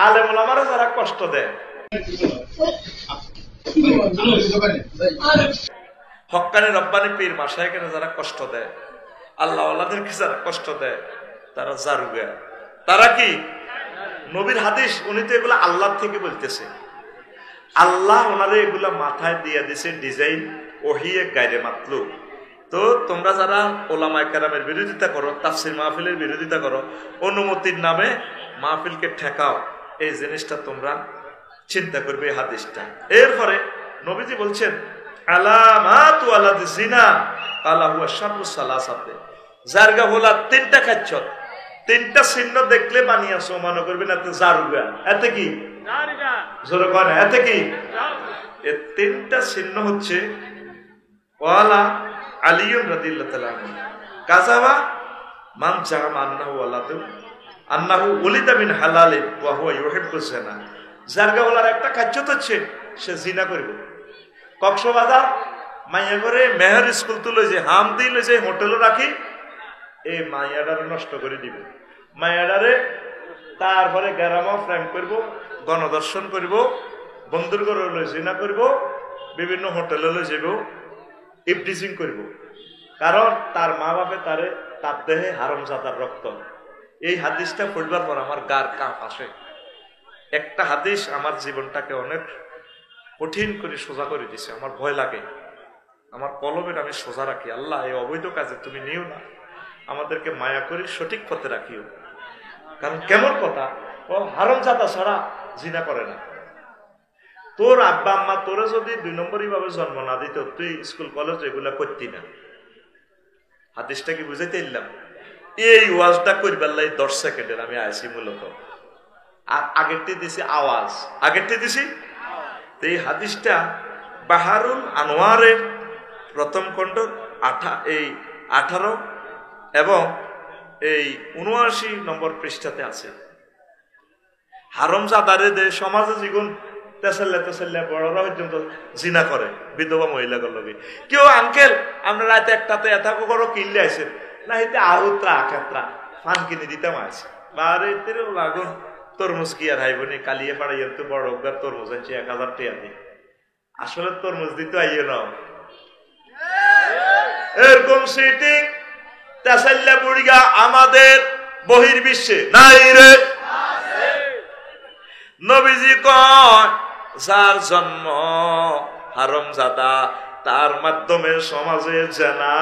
আলেম ওলামারা যারা কষ্ট দেয়, হক্কানি রব্বানি পীর মাশায়েখেরা যারা কষ্ট দেয়, আল্লাহ ওয়ালাদেরকে যারা কষ্ট দেয়, তারা জারুগা। তারা কি? নবীর হাদিস, উনি তো এগুলা আল্লাহ থেকে বলতেছে। আল্লাহ ওনারে এগুলা মাথায় দিয়ে দিছে ডিজাইন, ওহিয়ে গায়রে মাতলুব। তো তোমরা যারা ওলামায়ে কেরামের বিরোধিতা করো, তাফসীর মাহফিলের বিরোধিতা করো, অনুমতির নামে মাহফিলকে ঠেকাও, এই জিনিসটা তোমরা চিন্তা করবে এই হাদিসটা। এরপরে নবীজি বলছেন আলামাতু আলাদ জিনা আলা হুয়া শাররু সালাসাতে, জারগা হলা তিনটা খাচ্ছ, তিনটা চিহ্ন দেখলে বানিয়েছো মনে করবে না তো জারগা। এতে কি? জোরে কয় না, এতে কি? এই তিনটা চিহ্ন হচ্ছে ওয়ালা আলিয়ুন রাদিয়াল্লাহু তাআলা কাযাবা মান জামা আন্নাহু ওয়ালাদু আন্নাহু উলিদা মিন হালালিন ওয়া হুয়া ইউহিব্বুজ জিনা। জারগা হলার একটা কার্যত হচ্ছে সে জিনা করবে। কক্সবাজার মাইয়া করে মেহের স্কুল তুলে যে হাম দিল যে হোটেলও রাখি, এই মাইয়াডারে নষ্ট করে দিবে। মাইয়াডারে তারপরে গ্যারামা ফ্রেম করব, গণদর্শন করব, বন্ধুর ঘরে লই জিনা করব, বিভিন্ন হোটেলে লই যাব, ইফটিজিং করব। কারণ তার মা বাপে তারে তার দেহে হারামজাদার রক্ত। এই হাদিসটা পড়বার পর আমার গার কাঁপ আসে। একটা হাদিস আমার জীবনটাকে অনেক কঠিন করে সোজা করে দিছে। আমার ভয় লাগে, আমার কলমের আমি সোজা রাখি। আল্লাহ, এই অবৈধ কাজে তুমি নিও না, আমাদেরকে মায়া করে সঠিক পথে রাখিও। কারণ কেমন কথা, ও হারামজাদা ছাড়া জিনা করে না। তোর আব্বা আম্মা তোরে যদি 2 নম্বরই ভাবে জন্ম না দিত, তুই স্কুল কলেজ এগুলা করতি না। হাদিসটা কি বুঝাইতে এলাম? এই ওয়াজটা করবার লাই 10 সেকেন্ডের আমি আইছি মূলত। আর আগেরটি দিছি আওয়াজ, আগেরটি দিছি। এই হাদিসটা বাহারুল আনোয়ারের প্রথম খণ্ড 18 এবং এই 79 নম্বর পৃষ্ঠাতে আছে। হারামজাদারে দে সমাজে জীবন তেসাল্লা বড়রা পর্যন্ত জিনা করে বিধবা মহিলাগুলোর লগে। কেউ আঙ্কেল আমরা রাতে একটাতে এত করো কিনলে আইসেন না, এতে আহুত্রা আখাত্রা ফান কিনে দিতাম আছে বারে তেরে লাগুন। তরমুজ কি আর হাইবনি কালিয়ে পাড়াই তো বড় তরমুজ আছে 1000 টাকা দিয়ে। আসলে তরমুজ দিতে আইয়ে না, এরকম সিটিং তেসাল্লা বুড়িগা আমাদের বহির্বিশ্বে নাই রে। নবীজি কয় যার জন্ম হারামজাদা, তার মাধ্যমে সমাজে জানা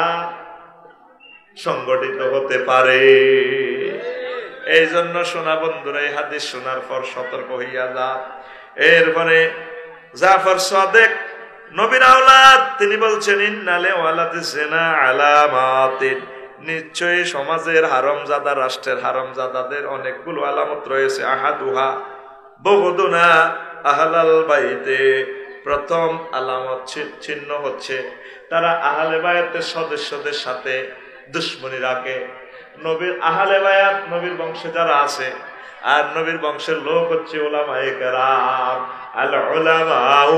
সংগঠিত হতে পারে। এই জন্য শোনা বন্ধুরা, এই হাদিস শোনার পর সতর্ক হইয়া যা। এরপরে জাফর সাদেক নবীর আওলাদ, তিনি বলছেন ইন্নালে ওয়ালাদিস জিনা আলামাতিন, নিশ্চয়ই সমাজের হারামজাদা, রাষ্ট্রের হারামজাদাদের অনেকগুলো আলামত রয়েছে। আহাদুহা বহুদুনা আহলাল বাইতে, প্রথম আলামত চিহ্ন হচ্ছে তারা আহলে বায়াতের সদস্যদের সাথে দুশ্মনী রাখে। নবীর আহলে বায়াত নবীর বংশে যারা আছে, আর নবীর বংশের লোক হচ্ছে উলামায়ে কেরাম। আল উলামাউ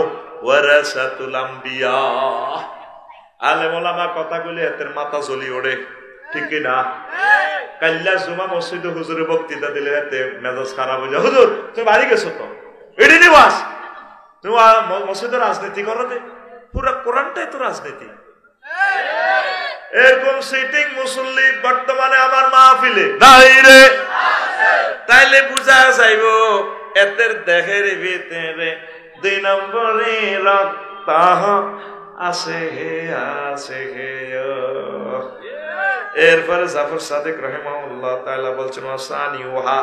ওয়ারাসাতুল আমবিয়া, আলেম ওলামা কথাগুলি এতের মাথা জ্বলি ওঠে, ঠিক কি না? কাল্লা জুমা মসজিদে হুজুরে বক্তৃতা দিলে এতে মেজাজ খারাপ হয়ে যায়। হুজুর তুমি বাড়ি গেছো তো এটি নিবাস, তুমি মসজিদের রাজনীতি করো দে, পুরো কোরআনটাই তো রাজনীতি। এরকম সিটিং মুসল্লি বর্তমানে আমার মাহফিলে নাই রে। তাইলে বুঝা যাইব এদের দেহের ভিতরে 2 নম্বরে রক্ত আছে হে আছে হে। এরপরে জাফর সাদেক রাহিমাহুল্লাহ তাআলা বলছেন ওয়াসানিউহা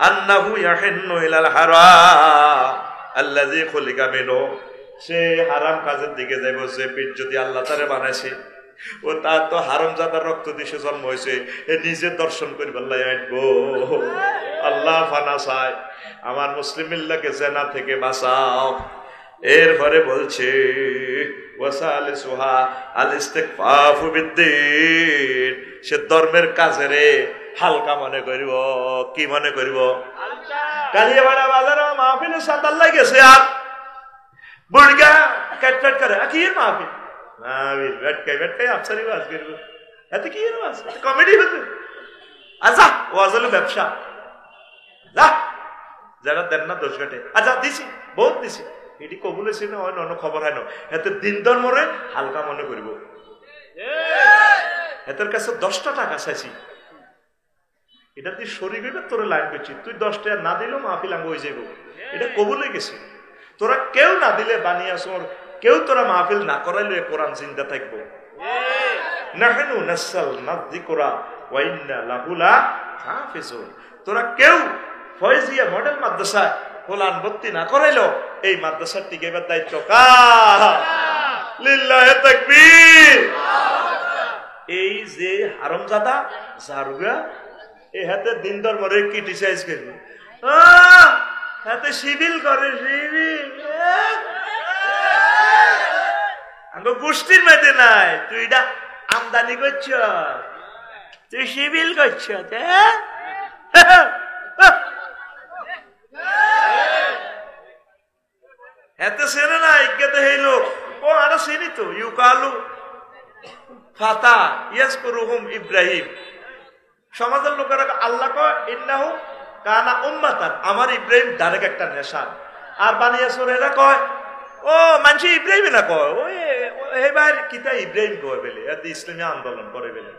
আন্নাহু ইয়াহিন্নু ইলাল হারাম আল্লাযী খুলিকা মিনহু, সে হারাম কাজের দিকে যাইব যে পিঠ যদি আল্লাহ তারে বানাইছে, ও তার তো হারামজাদার রক্ত দিশে জন্ম হয়েছে, এ নিজে দর্শন করি আল্লাহ আইবো। আল্লাহ ফানা চায় আমার মুসলিম মিল্লাকে জেনা থেকে বাঁচাও। এরপরে বলছে ওয়াসালিসুহা আল ইস্তিগফাফু বিদ্দীন, সে ধর্মের কাজেরে হালকা মনে করিব। কি মনে করিব? কালিয়াবাড়া বাজারে মাহফিলে সান্দাল লাগেছে আর বুড়গা কাটপাট করে কি মাহফিল মাহফিল বেটকাই আফসারি বাজ করব, এত কি বাজ কমেডি হচ্ছে। আচ্ছা ওয়াজ হলো ব্যবসা, যা যারা দেন না দোষ ঘাটে আচ্ছা দিছি বহুত দিছি এটি কবুল হয়েছে না হয় অন্য খবর হয় না এতে দিন ধর্মরে হালকা মনে করিব এদের কাছে 10টা টাকা চাইছি এটা তুই শরীর হইবে তোরে লাইন করছি তুই 10 টাকা না দিলেও মাহফিল আঙ্গ হয়ে যাব এটা কবুল হয়ে গেছে তোরা কেউ না দিলে বানিয়ে আসর কেউ তোরা মাহফিল না করাইলে কোরআন জিন্দা থাকবো নাহনু নাসাল নাযিকরা ওয়া ইন্না লাহু লাহাফিজুন তোরা কেউ ফয়জিয়া মডেল মাদ্রাসা কোরআন ভর্তি না করাইলো এই মাদ্রাসার টিকাইবার দায়িত্ব কার লিল্লাহি তাকবীর এই যে হারামজাদা জারুগা এই হাতে দিন ধর্মরে ক্রিটিসাইজ করবে হাতে সিভিল করে সিভিল আঙ্গো গোষ্ঠীর মধ্যে নাই তুই এটা আমদানি করছ তুই সিভিল করছ এতে সেরে না ইজ্ঞাতে হইল ও আরো চিনি তো ইউকালু ফাতা ইয়াস করুহুম ইব্রাহিম সমাজের লোকেরা আল্লাহ কয় ইন্নাহু কানা উম্মাতান আমার ইব্রাহিম ডাইরেক্ট একটা নেশা আর বানিয়াসুরেরা কয় ও মানসি ইব্রাহিম না কয় ওই এবার কিতা ইব্রাহিম কয় বলে এত ইসলামী আন্দোলন করে বলে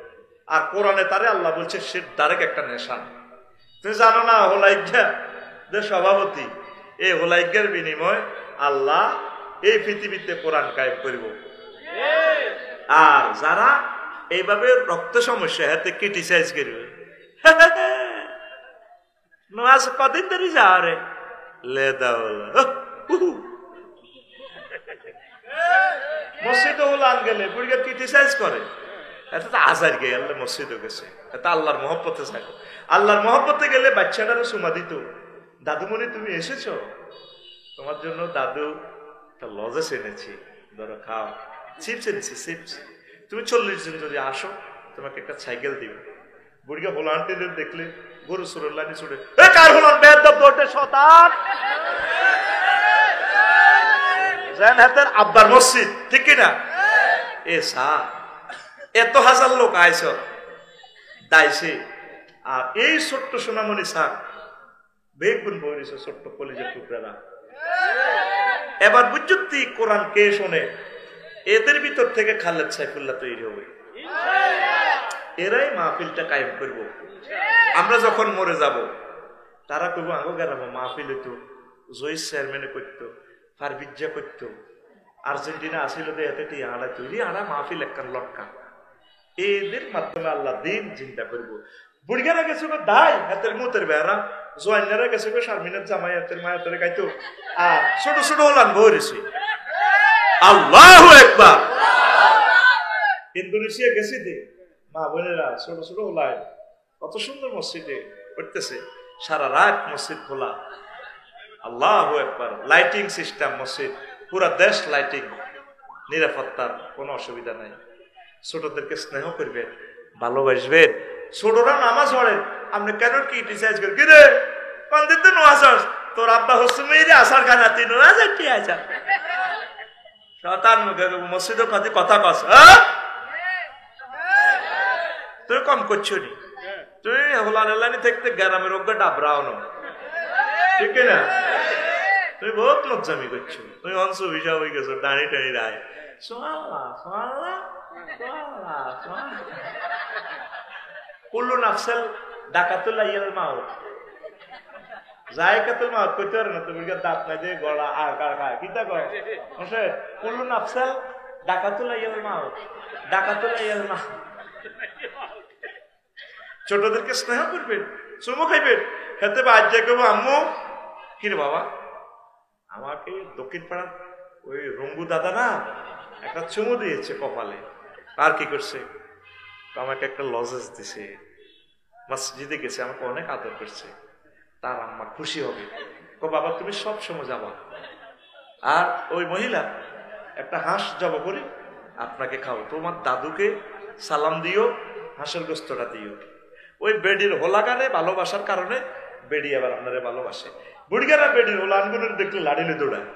আর কোরআনে তারে আল্লাহ বলছে সে ডাইরেক্ট একটা নেশা তুমি জানো না হোলাইজ্ঞা যে সভাপতি এই হোলাইজ্ঞার বিনিময় আল্লাহ এই পৃথিবীতে কোরআন কায়েম করব আর যারা এইভাবে রক্ত সমস্যা হাতে ক্রিটিসাইজ করবে নামাজ কদিন ধরে যাও রে লে দাও মসজিদে উলান গেলে বুড়িকে ক্রিটিসাইজ করে এটা তো আজার গে আল্লাহ মসজিদে গেছে এটা আল্লাহর মহব্বতে থাকে আল্লাহর মহব্বতে গেলে বাচ্চাটারও সুমা দিত দাদুমণি তুমি এসেছো তোমার জন্য দাদু একটা লজেস এনেছি ধরো খাও চিপস এনেছি চিপস তুমি 40 জন যদি আসো তোমাকে একটা সাইকেল দিবে বুড়িকে হোলান্টিদের দেখলে গরু সুরল্লানি ছুটে কার হলান বেয়াদব দৌড়ে শতান জান হাতের আব্বার মসজিদ ঠিক কিনা এ সা এত হাজার লোক আইছ দাইছে আর এই ছোট্ট সোনামণি সাহ বেগুন বইছে ছোট্ট কলিজের টুকরা এবার বুঝতি কোরআন কে শোনে এদের ভিতর থেকে খালেদ সাইফুল্লাহ তৈরি হবে এরাই মাহফিলটা কায়েম করব আমরা যখন মরে যাব তারা করবো আগো গেলাম মাহফিল হইতো জয়ীশ চেয়ারম্যানে করতো ফারবিজ্জা করতো আর্জেন্টিনা আসিল দেহাতে টিয়াড়া তৈরি আড়া মাহফিল একখান লটকা এদের মাধ্যমে আল্লাহ দিন চিন্তা করবো বুড়িগারা গেছে দায় হাতের মুতের বেড়া জোয়ান্নারা গেছে শারমিনের জামাই হাতের মায়াতের গাইতো আর ছোট ছোট হলান ভরেছে আল্লাহু আকবার ইন্দোনেশিয়া গেছি দে মা বোনেরা ছোট ছোট হলায় কত সুন্দর মসজিদে করতেছে সারা রাত মসজিদ খোলা আল্লাহু আকবার লাইটিং সিস্টেম মসজিদ পুরা দেশ লাইটিং নিরাপত্তার কোনো অসুবিধা নাই ছোটদেরকে স্নেহ করবেন ভালোবাসবেন ছোটরা নামাজ পড়েন আপনি কেন ক্রিটিসাইজ করেন কি রে কোন দিন তো নামাজ তোর আব্বা হসুমেরে আসার খানা তিন নামাজ কি আছে শয়তান মুখে মসজিদের কথা কস তুই কম করছো নি তুই হোলানি থাকতে গ্রামের ওকে ডাবরাও না ঠিক না তুমি বহুত লজ্জামি করছো তুমি অংশ ভিসা হয়ে গেছো ডানি টানি রায় কুল্লু নাফসাল ডাকাতুল্লাহ ইয়াল মাউত জায়কাতুল মাউত কইতে পারে না তুমি দাঁত নাই দিয়ে গলা আর কার খায় কিতা কয় কুল্লু নাফসাল ডাকাতুল্লাহ ইয়াল মাউত ডাকাতুল্লাহ ইয়াল মাউত ছোটদেরকে স্নেহ করবেন চুমো খাইবেন খেতে আজ যে কেবো আম্মু কিরে বাবা আমাকে দক্ষিণ পাড়ার ওই রঙ্গু দাদা না একটা চুমু দিয়েছে কপালে আর কি করছে আমাকে একটা লজেস দিছে মসজিদে গেছে আমাকে অনেক আদর করছে তার আম্মা খুশি হবে ও বাবা তুমি সব সময় যাবা আর ওই মহিলা একটা হাঁস জব করি আপনাকে খাও তোমার দাদুকে সালাম দিও হাঁসের গোস্তটা দিও ওই বেডির হোলাগানে ভালোবাসার কারণে বেডি আবার আপনারে ভালোবাসে বুড়িগারা বেডির হোলানগুলো দেখলে লাড়িলে দৌড়ায়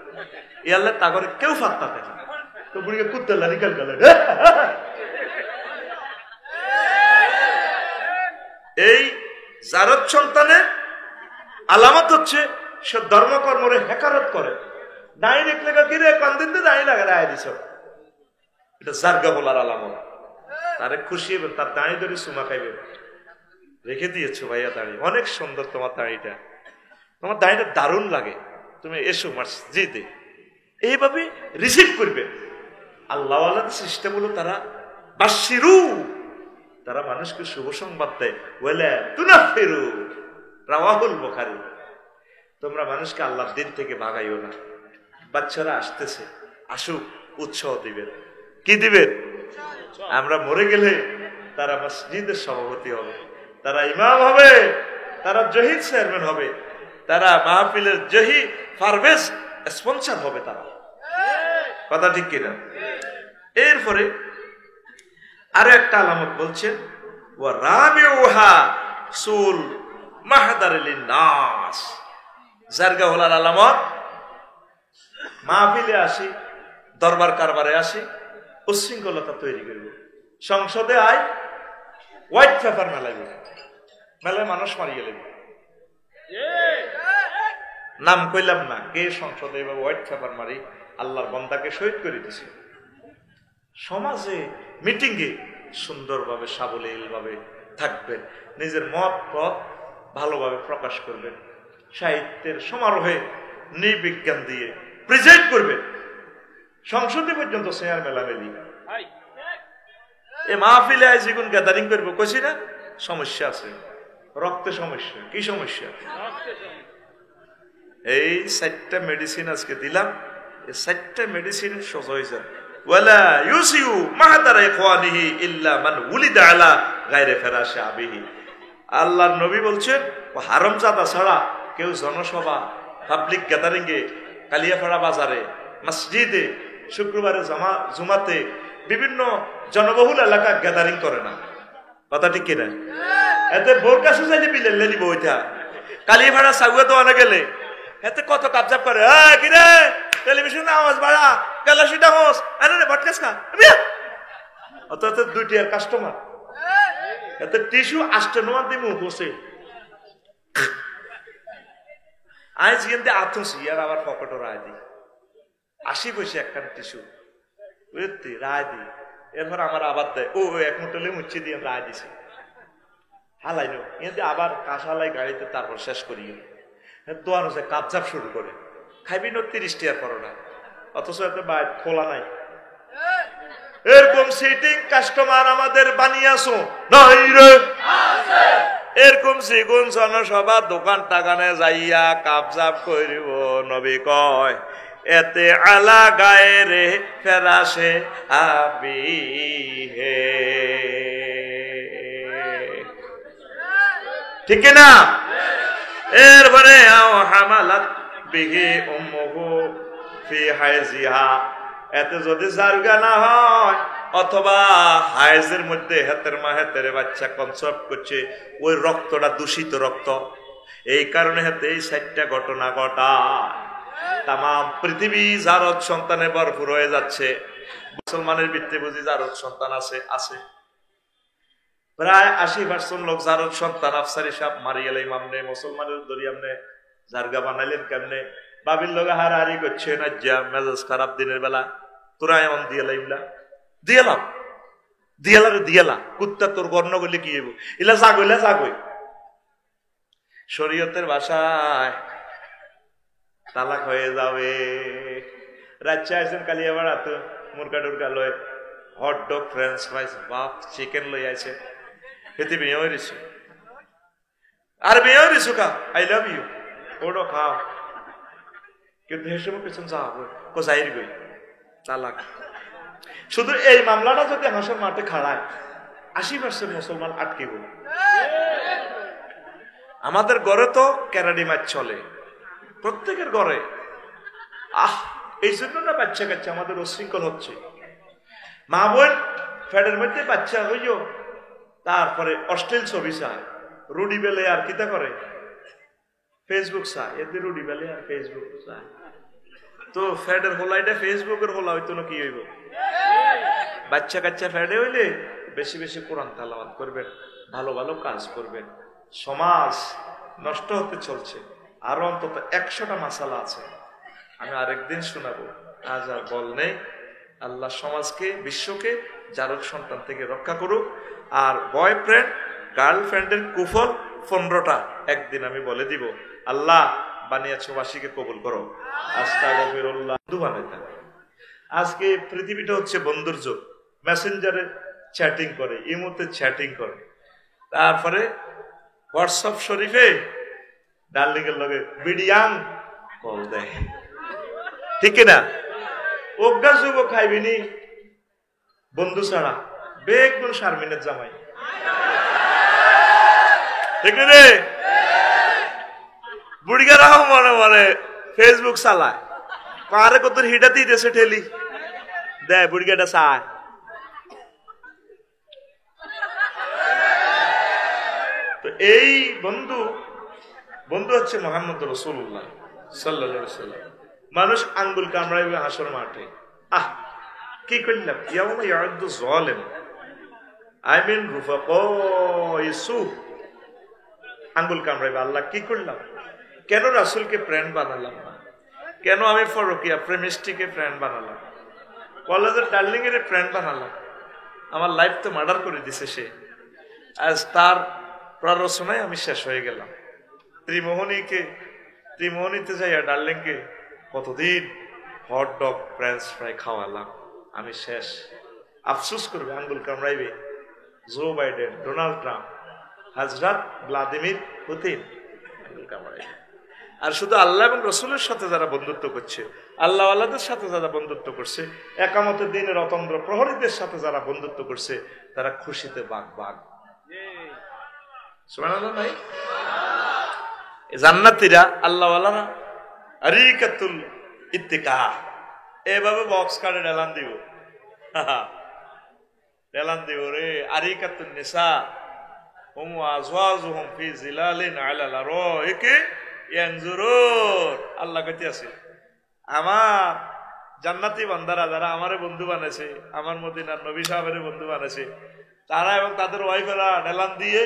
ইয়াল্লা তা করে কেউ ফাত্তা থাকে তো বুড়িকে কুত্তে লাড়ি কাল গেল এই জারত সন্তানের আলামত হচ্ছে সে ধর্মকর্মরে হেকারত করে, দাঁড়ি দেখলে কিরে কন্দিন দিয়ে দাঁড়ি লাগা রায় দিছ, এটা জার্গা বলার আলামত। তারে খুশি হবে, তার দাঁড়ি ধরে চুমা খাইবে, রেখে দিয়েছো ভাইয়া দাঁড়ি, অনেক সুন্দর তোমার দাঁড়িটা, তোমার দাঁড়িটা দারুণ লাগে, তুমি এসো মসজিদে, এইভাবে রিসিভ করবে। আল্লাহ সিস্টেম হলো তারা বাশিরু, তারা মানুষকে শুভ সংবাদ দেয়, ওয়ালা তুনাফিরু, রাওয়াহুল বুখারী। তোমরা মানুষকে আল্লাহর দিন থেকে ভাগাইও না। বাচ্চারা আসতেছে, আসুক, উৎসাহ দিবেন। কি দিবেন? আমরা মরে গেলে তারা মসজিদের সভাপতি হবে, তারা ইমাম হবে, তারা জহির চেয়ারম্যান হবে, তারা মাহফিলের জহি ফারভেজ স্পন্সর হবে, তারা। কথা ঠিক কিনা? এরপরে আরো একটা আলামত বলছেন, ওয়া রামিউহা সুল মাহদারিল নাস। জারগা হলার আলামত, মাহফিলে আসি, দরবার কারবারে আসি, উচ্ছৃঙ্খলতা তৈরি করব। সংসদে আয়, হোয়াইট পেপার মেলাইব, মেলায় মানুষ মারিয়ে লেব, নাম কইলাম না কে সংসদে এভাবে হোয়াইট পেপার মারি আল্লাহর বান্দাকে শহীদ করে দিছে। সমাজে মিটিংয়ে সুন্দরভাবে সাবলীল ভাবে থাকবেন, নিজের মত পথ ভালোভাবে প্রকাশ করবেন, সাহিত্যের সমারোহে নির্বিজ্ঞান দিয়ে প্রেজেন্ট করবেন। সংসদে পর্যন্ত চেয়ার মেলামেলি, এ মাহফিলে আজ যেগুন গ্যাদারিং করবো, কইছি না সমস্যা আছে, রক্তে সমস্যা। কি সমস্যা? এই 4টা মেডিসিন আজকে দিলাম, এই 4টা মেডিসিন সোজা হয়ে যায়। ওয়ালা ইউসিউ মাহাদারা ইখওয়ানিহি ইল্লা মান উলিদা আলা গায়রে ফিরাশি আবিহি। আল্লাহর নবী বলছেন, ও হারামজাদা ছাড়া কেউ জনসভা, পাবলিক গ্যাদারিং এ, কালিয়াপাড়া বাজারে, মসজিদে, শুক্রবারে জুমাতে, বিভিন্ন জনবহুল এলাকা গ্যাদারিং করে না। কথা ঠিক কিনা? এতে বোর কাছে যাইলে বিলেলে দিব, ওইটা কালিয়াপাড়া সাগুয়া তো অনেক গেলে এতে কত কাবজাব করে, কিরে টেলিভিশন আওয়াজ বাড়া, গ্যালাসিটা হোস, আরে ভটকাস খা, অত 2টি আর কাস্টমার, এতে টিস্যু আসতে নোয়া দিমু বসে আজ কিন্তু আথসি আর আবার পকেটও রায় দিই, 80 পয়সা একটা টিস্যু বুঝতি রায় দিই। এরপর আমার আবার দেয়, ও 1 মুঠলে মুচ্ছি দিয়ে রায় দিছি, হালাইনো এতে আবার কাঁসালাই গাড়িতে, তারপর শেষ করি দোয়ান হচ্ছে কাবজাব শুরু করে, খাইবি না 30 টাকার পরো না, অথচ এত বাইর খোলা নাই। এরকম সিটিং কাস্টমার আমাদের বানিয়েছো নাই রে? এরকম সিগুন জনসভা দোকান টাকানে যাইয়া কাবজাব করিব, নবী কয় এতে আলা গায়ে রে ফেরাসে আবি হে। ঠিক না? এরপরে হামালাত বিহি উম্মুহু ফি হাইজিহা, এতে যদি জারগা না হয় অথবা হাইজের মধ্যে হাতের মা হাতের বাচ্চা কনসেপ্ট করছে, ওই রক্তটা দূষিত রক্ত, এই কারণে হাতে এই 4টা ঘটনা ঘটায়। তাম পৃথিবী জারদ সন্তানে ভরপুর হয়ে যাচ্ছে। মুসলমানের ভিত্তি বুঝি জারদ সন্তান আছে, আছে প্রায় 80% লোক জারদ সন্তান। আফসারি সাহেব মারিয়ালে ইমামনে মুসলমানের দরিয়ামনে জারগা বানাইলেন কেমনে? বাবির লোক হারাহারি করছে না, যা মেজাজ খারাপ দিনের বেলা, তোরা এমন দিয়ালাইলা দিয়ালাম দিয়ালারে দিয়ালা, কুত্তা তোর গর্ণ করলে কি হইব, ইলা জাগইলা জাগই। শরীয়তের ভাষায় তালাক হয়ে যাবে। রাজ্যে আইসেন কালিয়াবাড়া তো মুরগা টুরগা লয়, হট ডগ, ফ্রেঞ্চ ফ্রাইস, বাপ চিকেন লই আইছে, এতে বিয়ে হয়ে দিছো, আর বিয়ে হয়ে দিছো কা, আই লাভ ইউ, ওটো খাও, কিন্তু হে সময় পেছন যাবো কোথায় গই তালাক। শুধু এই মামলাটা যদি হাসর মাঠে খাড়ায় 80% মুসলমান আটকে গেল। আমাদের ঘরে তো ক্যারাডি ম্যাচ চলে, প্রত্যেকের ঘরে। এই জন্য না বাচ্চা কাচ্চা আমাদের উশৃঙ্খল হচ্ছে। মা বোন ফ্যাটের মধ্যে বাচ্চা হইল, তারপরে অশ্লীল ছবি চায়, রুডি বেলে আর কিতা করে, ফেসবুক চায়, এতে রুডি বেলে আর ফেসবুক চায়। তো ফ্যাটের হোলাইটা ফেসবুকের হোলা হইতো না, কি হইব? বাচ্চা কাচ্চা ফ্যাটে হইলে বেশি বেশি কোরআন তেলাওয়াত করবেন, ভালো ভালো কাজ করবেন। সমাজ নষ্ট হতে চলছে, আরো অন্তত 100টা মাসালা আছে, আমি আরেকদিন শোনাবো, আজ আর বল নেই। আল্লাহ সমাজকে, বিশ্বকে জারক সন্তান থেকে রক্ষা করুক। আর বয়ফ্রেন্ড গার্লফ্রেন্ডের কুফল 15টা একদিন আমি বলে দিব। আল্লাহ বানিয়েছো বাসীকে কবুল করো। আস্তাগফিরুল্লাহ। বন্ধু বানাই থাকে। আজকে পৃথিবীটা হচ্ছে বন্ধুর যুগ। মেসেঞ্জারে চ্যাটিং করে, ইমোতে চ্যাটিং করে, তারপরে হোয়াটসঅ্যাপ শরীফে ডার্লিং এর লগে বিডিয়াং কল দেয়, ঠিক না? অজ্ঞা যুব খাইবিনি বন্ধু ছাড়া, বেগুন শারমিনের জামাই, ঠিক রে? বুড়িগারাও মনে মনে ফেসবুক চালায়, পারে কত হিটাতেই দেশে ঠেলি দেয়, বুড়িগাটা চায়। তো এই বন্ধু, বন্ধু হচ্ছে মুহাম্মদ রাসূলুল্লাহ সাল্লাল্লাহু আলাইহি ওয়াসাল্লাম। মানুষ আঙ্গুল কামড়াইবে হাসর মাঠে, আহ কি করলাম, ইয়াউমা ইয়াউদ্দু যালিম আই মিন রুফাকা ইসু, আঙ্গুল কামড়াইবে, আল্লাহ কি করলাম, কেন রাসূলকে ফ্রেন্ড বানালাম না, কেন আমি ফরকিয়া প্রেমিস্টিকে ফ্রেন্ড বানালাম, কলেজের ডার্লিং এর ফ্রেন্ড বানালাম, আমার লাইফ তো মার্ডার করে দিছে সে। আজ তার প্ররোচনায় আমি শেষ হয়ে গেলাম। ত্রিমোহনীতে যাইয়া ডার্লিংকে কতদিন হট ডগ ফ্রেঞ্চ ফ্রাই খাওয়ালাম, আমি শেষ। আফসোস করবে, আঙ্গুল কামড়াইবে জো বাইডেন, ডোনাল্ড ট্রাম্প, হযরত ভ্লাদিমির পুতিন, আঙ্গুল কামড়াইবে। আর শুধু আল্লাহ এবং রসুলের সাথে যারা বন্ধুত্ব করছে, আল্লাহ আল্লাহদের সাথে যারা বন্ধুত্ব করছে, একামতের দিনের অতন্দ্র প্রহরীদের সাথে যারা বন্ধুত্ব করছে, তারা খুশিতে বাগ বাগ। সুবহানাল্লাহ নাই? জান্নাতীরা আল্লাহ ওয়ালারা আরিকাতুল ইত্তিকা, এভাবে বক্স কার্ডে এলান দিব, এলান দিব রে। আরিকাতুন নিসা হুম আজওয়াজুহুম ফি জিলালিন আলাল আরাইকি ইয়ানজুরুন। আল্লাহ কইতে আছে, আমার জান্নাতি বান্দারা যারা আমারে বন্ধু বানাইছে, আমার মদিনার নবী সাহেবের বন্ধু বানাইছে, তারা এবং তাদের ওয়াইফেরা এলান দিয়ে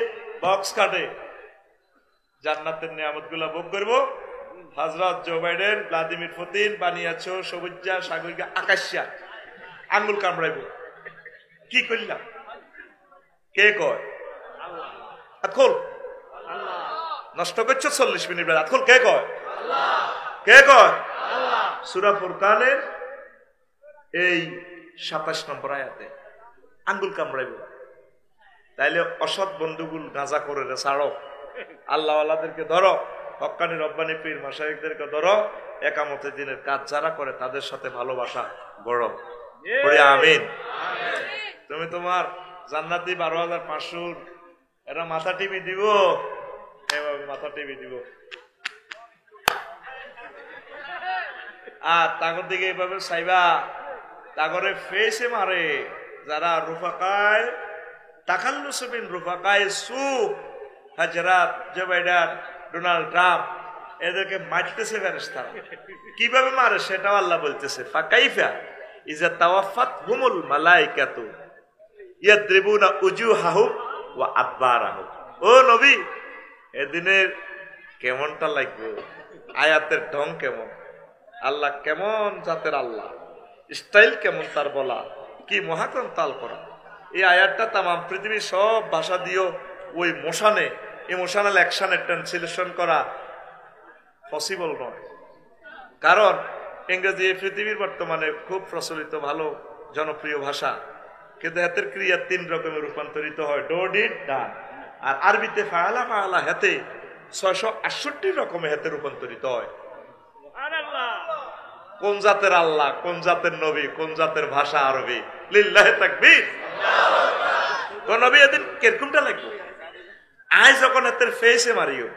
বক্স কাটে জান্নাতের নিয়ামত গুলা ভোগ করবো। হযরত জো বাইডেন, ভ্লাদিমির পুতিন বানিয়েছো সবুজা সাগরিকা আকাশিয়া, আঙ্গুল কামড়াইব। কি করলাম? কে কয়? আতখোল নষ্ট করছো 40 মিনিট বেলা, আতখোল কে কয়? কে কয়? সূরা ফুরকানের এই 27 নম্বর আয়াতে আঙ্গুল কামড়াইব। তাইলে অসৎ বন্ধুগুল গাঁজা করে রে ছাড়ো, আল্লাহ আল্লাহদেরকে ধরো, হক্কানি রব্বানি পীর মাশায়েখদেরকে ধরো, একামতের দিনের কাজ যারা করে তাদের সাথে ভালোবাসা গড়ো। আমিন। তুমি তোমার জান্নাতি 12,500 এরা মাথা টিভি দিব, এভাবে মাথা টিভি দিব, আর তাগর দিকে এইভাবে চাইবা, তাগরে ফেসে মারে যারা রুফাকায় তাকাল্লুস বিন রুফাকায় সু, হযরত জো বাইডেন, ডোনাল্ড ট্রাম্প, এদেরকে মারতেছে ফেরেশতারা। কিভাবে মারে সেটাও আল্লাহ বলতেছে, ফাকাইফা ইযা তাওয়াফাতহুমুল মালাইকাতু ইয়াদরিবুনা উজুহাহুম ওয়া আদবারাহুম। ও নবী, এদিনের কেমনটা লাগবে, আয়াতের ঢং কেমন, আল্লাহ কেমন জাতের আল্লাহ, স্টাইল কেমন তার বলা, কি মহাকরণ তাল করা। এই আয়াতটা তামাম পৃথিবীর সব ভাষা দিয়েও ওই মোশানে, ইমোশনাল অ্যাকশনে ট্রান্সলেশন করা পসিবল নয়। কারণ ইংরেজি পৃথিবীর বর্তমানে খুব প্রচলিত ভালো জনপ্রিয় ভাষা, কিন্তু হাতের ক্রিয়া 3 রকমের রূপান্তরিত হয়, ডো ডিড ডান। আর আরবিতে ফাআলা ফাআলা হাতে 668 রকমের হাতে রূপান্তরিত হয়। কোন জাতের আল্লাহ, কোন জাতের নবী, কোন জাতের ভাষা আরবি, লিল্লাহি তাকবীর। কোন নবী এদিন কিরকমটা লাগবে, আজ যখন হাতের ফেসে মারিও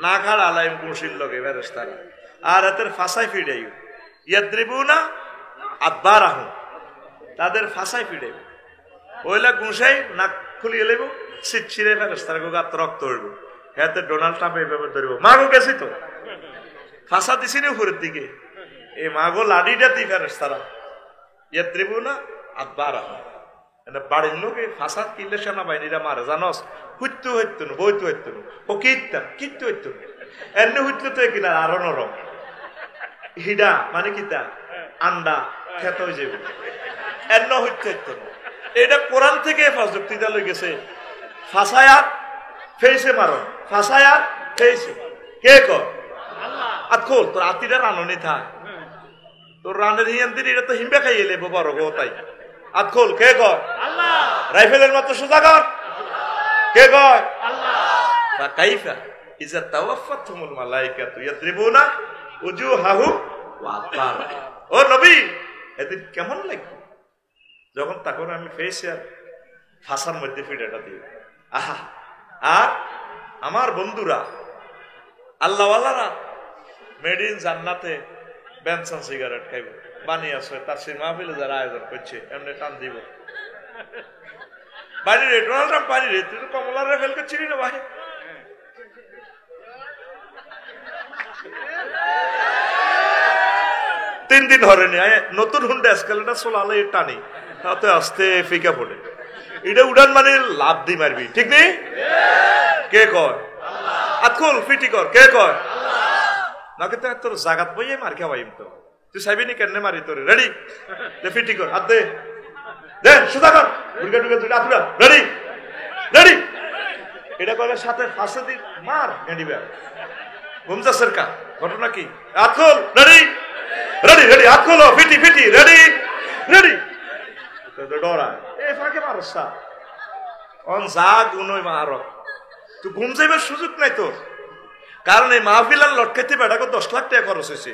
না খাড় আলাইম কুশিল লগে ফেরেশতারা, আর হাতের ফাঁসাই ফিডাইও ইয়াদরিবুনা আদবারাহুম, তাদের ফাঁসাই ফিডাইব, ওইলা গুঁসাই নাক খুলিয়ে লইব, ছিটছিড়ে ফেরেশতারা গাত রক্ত হইব, হাতে ডোনাল্ড ট্রাম্প এইভাবে ধরব, মাগো গেছি তো ফাঁসা দিছি নি উপরের দিকে, এই মাগো লাডিটা দি ফেরেশতারা ইয়াদরিবুনা আদবারাহুম। বাড়ির লোকে ফাঁসাদ কিনলে সেনাবাহিনীরা মারে জানস, হুইত্তু হইতুন বইতু হইতুন ও কীর্তাম কিত্তু হইতুন এমনি হইতে তো কিনা আরো নরম হিডা মানে কিতা আন্ডা খেত হয়ে যাবে এমন হইতে হইতো না। এটা কোরআন থেকে যুক্তিটা লই গেছে ফাঁসায়া ফেইসে মারো ফাঁসায়া ফেইসে কে কর আতখোল তোর আতিটা রাননি থাক তোর রানের হিয়ান্তির এটা তো হিমবে খাইয়ে লেবো বড় গো তাই আতখোল কে কর রাইফেলের মতো সোজা কর কে কয় আল্লাহ কাইফা ইজা তাওয়াফাতুমুল মালাইকাতু ইয়াদরিবুনা উজুহাহুম ওয়া আদবারহুম ও নবী এদিন কেমন লাগবে যখন তখন আমি ফেসে আর ফাঁসার মধ্যে ফিডাটা দিই আহা আর আমার বন্ধুরা আল্লাহওয়ালারা মেড ইন জান্নাতে বেনসন সিগারেট খাইব বানিয়ে আসে তার সেই মাহফিলে যারা আয়োজন করছে এমনি টান দিব বাড়ি রে ডোনাল্ড ট্রাম্প বাড়ি রে তুই তো কমলার রেফেল করছিলি না ভাই তিন দিন হরেনি নতুন হুন্ডা এসকেলেটার চলালে টানি তাতে আসতে ফিকা পড়ে এটা উড়ান মানে লাভ দি মারবি ঠিক নেই কে কয় আতখোল ফিটি কর কে কয় নাকি তো তোর জাগাত বইয়ে মার খাওয়াইম তো তুই চাইবি নি কেন মারি তোর রেডি ফিটি কর হাত দে দে সুদা কর দুর্গা দুর্গা দুইটা আতুরা রেডি রেডি এটা করে সাথে ফাঁসে দি মার গেঁডিবে ঘুমজা সরকার ঘটনা কি আতখোল রেডি রেডি রেডি আতখোল ফিটি ফিটি রেডি রেডি ডরা এ ফাঁকে মারসা অন যা গুনই মার তুই ঘুম যাইবার সুযোগ নাই তোর কারণ এই মাহফিলার লটকাইতে বেটাকে 10 লাখ টাকা খরচ হয়েছে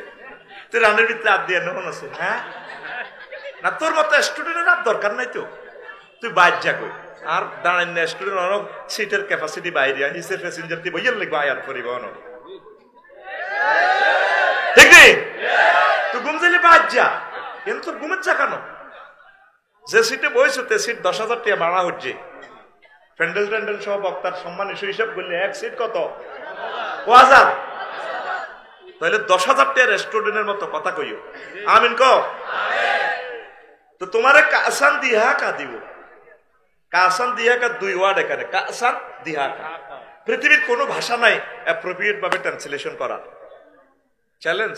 তুই রানের ভিতরে হাত দিয়ে নেমন আছে হ্যাঁ না তোর মতো স্টুডেন্টের আর দরকার নাই তো তুই বাইর যা কই আর দাঁড়ান না স্টুডেন্ট অনেক সিটের ক্যাপাসিটি বাইরে হিসে প্যাসেঞ্জার তুই বইয়ের লিখবো আয়ার পরিবহন ঠিক নেই তুই ঘুম যাইলে বাইর যা কিন্তু তোর ঘুমের যা কেন যে সিটে বইছো তে সিট 10,000 টাকা ভাড়া হচ্ছে প্যান্ডেল ট্যান্ডেল সহ বক্তার সম্মান হিসাব করলে এক সিট কত 1000 তাহলে 10,000 টাকা রেস্টুরেন্টের মতো কথা কইও আমিন ক তো তোমারে কাসান দিহা কা দিব কাসান দিহা কা দুই ওয়ার্ড এখানে কাসান দিহা কা পৃথিবীর কোনো ভাষা নাই অ্যাপ্রোপ্রিয়েট ভাবে ট্রান্সলেশন করা চ্যালেঞ্জ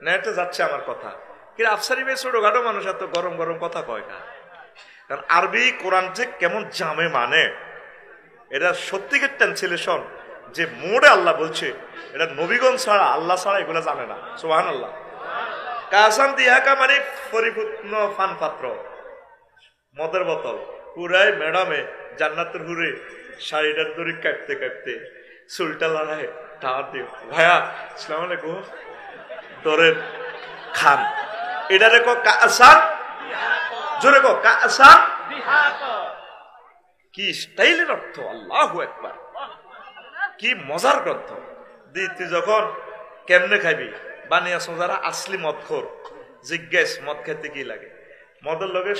নেটে যাচ্ছে আমার কথা কি আফসারি ভাই ছোটখাটো মানুষ এত গরম গরম কথা কয় না কারণ আরবি কোরআন যে কেমন জামে মানে এটা সত্যিকার ট্রান্সলেশন যে মোড়ে আল্লাহ বলছে এটা নবীগণ ছাড়া আল্লাহ ছাড়া এগুলো জানে না সুবহানাল্লাহ কাসান দিহাকা মানে পরিপূর্ণ পান পাত্র মদের বোতল পুরাই ম্যাডামে জান্নাতের হুরে শাড়িটার দড়ি কাটতে কাটতে চুলটা লড়াই টাওয়ার দিও ভাইয়া আসসালামু আলাইকুম তোরের খান এটা রেখো কাসান জোরে কো কাসান কি স্টাইলের অর্থ আল্লাহু আকবার কি মজার গ্রন্থ তুই যখন কেমনে খাবি বানিয়াছো যারা আসলি মদখোর জিজ্ঞেস মদ খেতে কি লাগে মদের লগে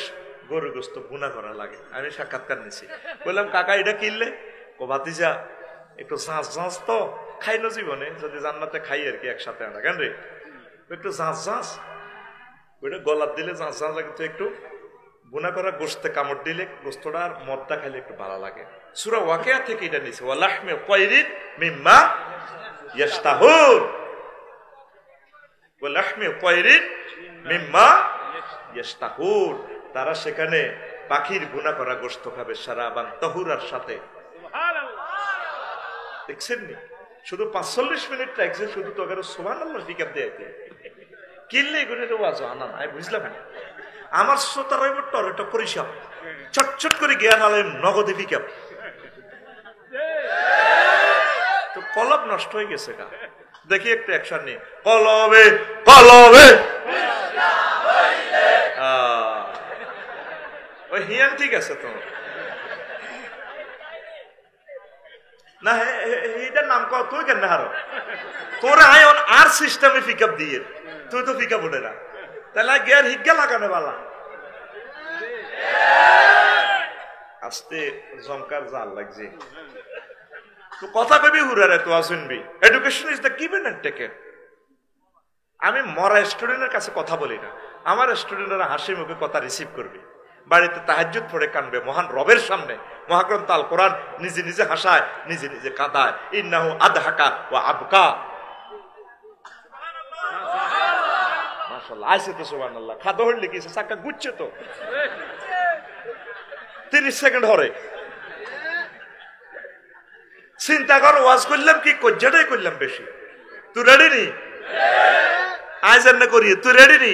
গরু গোস্ত ভুনা করা লাগে আমি সাক্ষাৎকার নিছি বললাম কাকা এটা কিনলে ও ভাতিজা একটু ঝাঁঝ ঝাঁঝ তো খাই না জীবনে যদি জান্নাতে খাই আর কি একসাথে আনা কেন রে একটু ঝাঁঝ ঝাঁঝ ওইটা গলার দিলে ঝাঁঝ ঝাঁঝ লাগে তো একটু বুনা করা গোস্তে কামড় দিলে গোস্তটা আর মদটা খাইলে একটু ভালো লাগে সূরা ওয়াকিয়া থেকে এটা নিছে ওয়ালাহমি তায়রিন মিম্মা ইয়াশতাহুন ওয়ালাহমি তায়রিন মিম্মা ইয়াশতাহুন তারা সেখানে পাখির বুনা করা গোস্ত খাবে সারাবান তাহুরার সাথে সুবহানাল্লাহ দেখছেন নি শুধু 45 মিনিট লাগছে শুধু তো এর সুবহানাল্লাহ ফিকার দেয়াতে কিনলে এগুলো ওয়াজ আনা না বুঝলাম না আমার শ্রোতা রইব টরেটো পরিষদ চটচট করে জ্ঞান আলেম নগদে পিকআপ তো কলব নষ্ট হয়ে গেছে কা দেখি একটু অ্যাকশন নিয়ে কলবে কলবে ওই হিয়ান ঠিক আছে তো না এইটার নাম কত তুই কেন হারো তোরা আয়ন আর সিস্টেমে পিকআপ দিয়ে তুই তো পিকআপ উঠে না তাহলে গিয়ার হিজ্ঞা লাগানো বালা আস্তে জমকার জাল লাগছে তো কথা কবি হুরারে তো শুনবি education is the given and taken আমি মরা স্টুডেন্টের কাছে কথা বলি না আমার স্টুডেন্টরা হাসি মুখে কথা রিসিভ করবে বাড়িতে তাহাজ্জুদ পড়ে কানবে মহান রবের সামনে। মহাগ্রন্থ আল কোরআন নিজে নিজে হাসায়, নিজে নিজে কাঁদায়। ইন্নাহু আদহাকা ওয়া আবকা। মাশাআল্লাহ, আইছে তো সুবহানাল্লাহ। খাদা হইলে কি চাকা গুচ্ছে তো 30 সেকেন্ড হরে। চিন্তা কর, ওয়াজ করলাম কি কজ্জাটাই করলাম বেশি। তুই রেডি নি? আজ না করিয়ে তুই রেডি নি?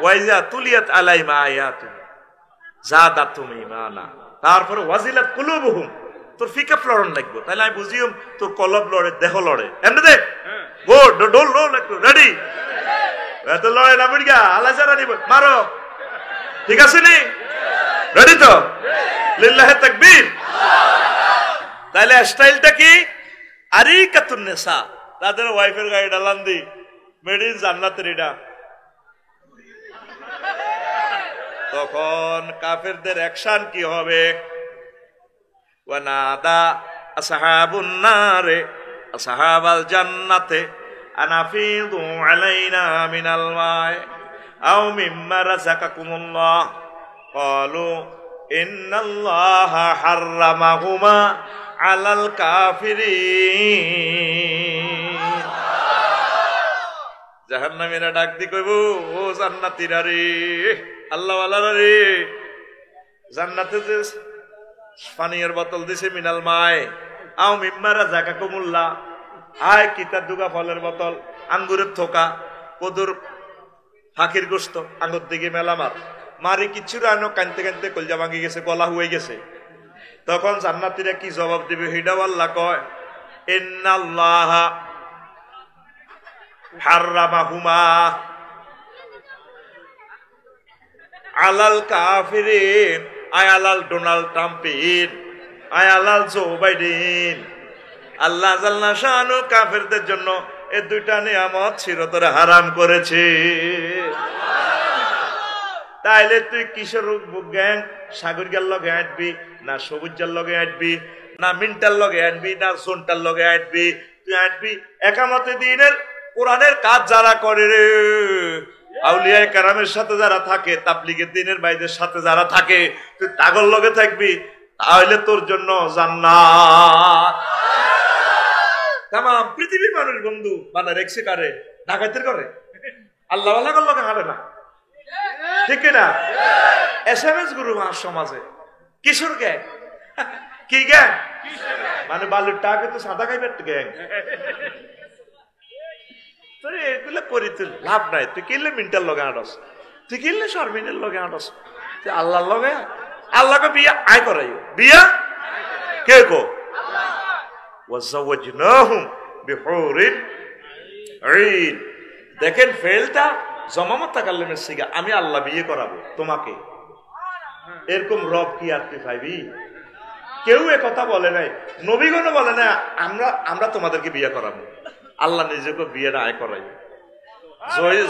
ওয়াইজা তুলিয়াত আলাইমা আয়াতুন জাদাতুম ঈমানা। তারপরে ওয়াজিলাত কুলুবুহুম, তোর ফিকা ফ্লরন লাগবে, তাহলে আমি বুঝিম তোর কলব লড়ে, দেহ লড়ে। এমনি দেখ, গো ডোল রোল একটু রেডি। এত লড়ে না বিড়গা আল্লাহ জানা নিব, মারো। ঠিক আছে নি? রেডি তো? লিল্লাহি তাকবীর। তাহলে স্টাইলটা কি? আরিকাতুন নিসা, তাদের ওয়াইফের গায়ে ডালান দি, মেড ইন জান্নাতের এটা। তখন কাফেরদের অ্যাকশন কি হবে? ওয়ানাদা আসহাবুন নারে আসহাবাল জান্নাতে আনাফিদু আলাইনা মিনাল মাই আও মিম্মা রাযাকাকুমুল্লাহ ক্বালু ইন্নাল্লাহা হাররামাহুমা আলাল কাফিরিন। জাহান্নামীরা ডাক দি কইব, ও জান্নাতীরা রে, আল্লাহ ওয়ালারা রে, জান্নাতে যে পানির বোতল দিছে মিনাল মায় আও মিম্মা রাযাকাকুমুল্লাহ, আয় কিতার দুগা ফলের বোতল, আঙ্গুরের থোকা, কদুর ফাঁকির গোস্ত, আঙ্গুর দিকে মেলামার মারি কিচ্ছু রানো, কানতে কানতে কলজা ভাঙি গেছে, গলা হয়ে গেছে। তখন জান্নাতীরা কি জবাব দিবে? হিডাও আল্লাহ কয়, ইন্নাল্লাহা হাররামাহুমা আলাল কাফিরিন। আয় আলাল ডোনাল্ড ট্রাম্পের, আয় আলাল জো বাইডেন। আল্লাহ জাল্লা শানু কাফেরদের জন্য এই দুইটা নিয়ামত চিরতরে হারাম করেছে। তাইলে তুই কিশোর গ্যাং সাগরিকার লগে আঁটবি, না সবুজার লগে আঁটবি, না মিন্টার লগে আঁটবি, না জোনটার লগে আঁটবি? তুই আঁটবি একামতে দিনের কোরআনের কাজ যারা করে রে, আউলিয়ায়ে কেরামের সাথে যারা থাকে, তাবলীগের দ্বীনের ভাইদের সাথে যারা থাকে, তুই তাগর লগে থাকবি, তাহলে তোর জন্য জান্নাত। তামাম পৃথিবীর মানুষ বন্ধু বানা রেখছে কারে? ডাকাতের করে, আল্লাহ ওয়ালার লগে হাঁটে না, ঠিক না? এসএমএস গুরু আমার সমাজে কিশোর গ্যাং, কি গ্যাং মানে বালুর টাকে তো সাদা খাইবে গ্যাং। এগুলো করি তুই লাভ নাই। তুই কিনলে মিন্টার লগে আঁটস, তুই কিনলে শর্মিনের লগে আঁটস, তুই আল্লাহর লগে, আল্লাহকে বিয়া আয় করাই। বিয়া কে কো? ওয়াজাওয়াজনাহুম বিহুরিন ঈন। দেখেন ফেলটা জমামত তাকাল্লুমের সিগা, আমি আল্লাহ বিয়ে করাবো তোমাকে। এরকম রব কি আর তুই পাইবি? কেউ এ কথা বলে নাই, নবীগণও বলে না আমরা তোমাদেরকে বিয়ে করাবো। আল্লাহ নিজেকে বিয়ের আয় করাই।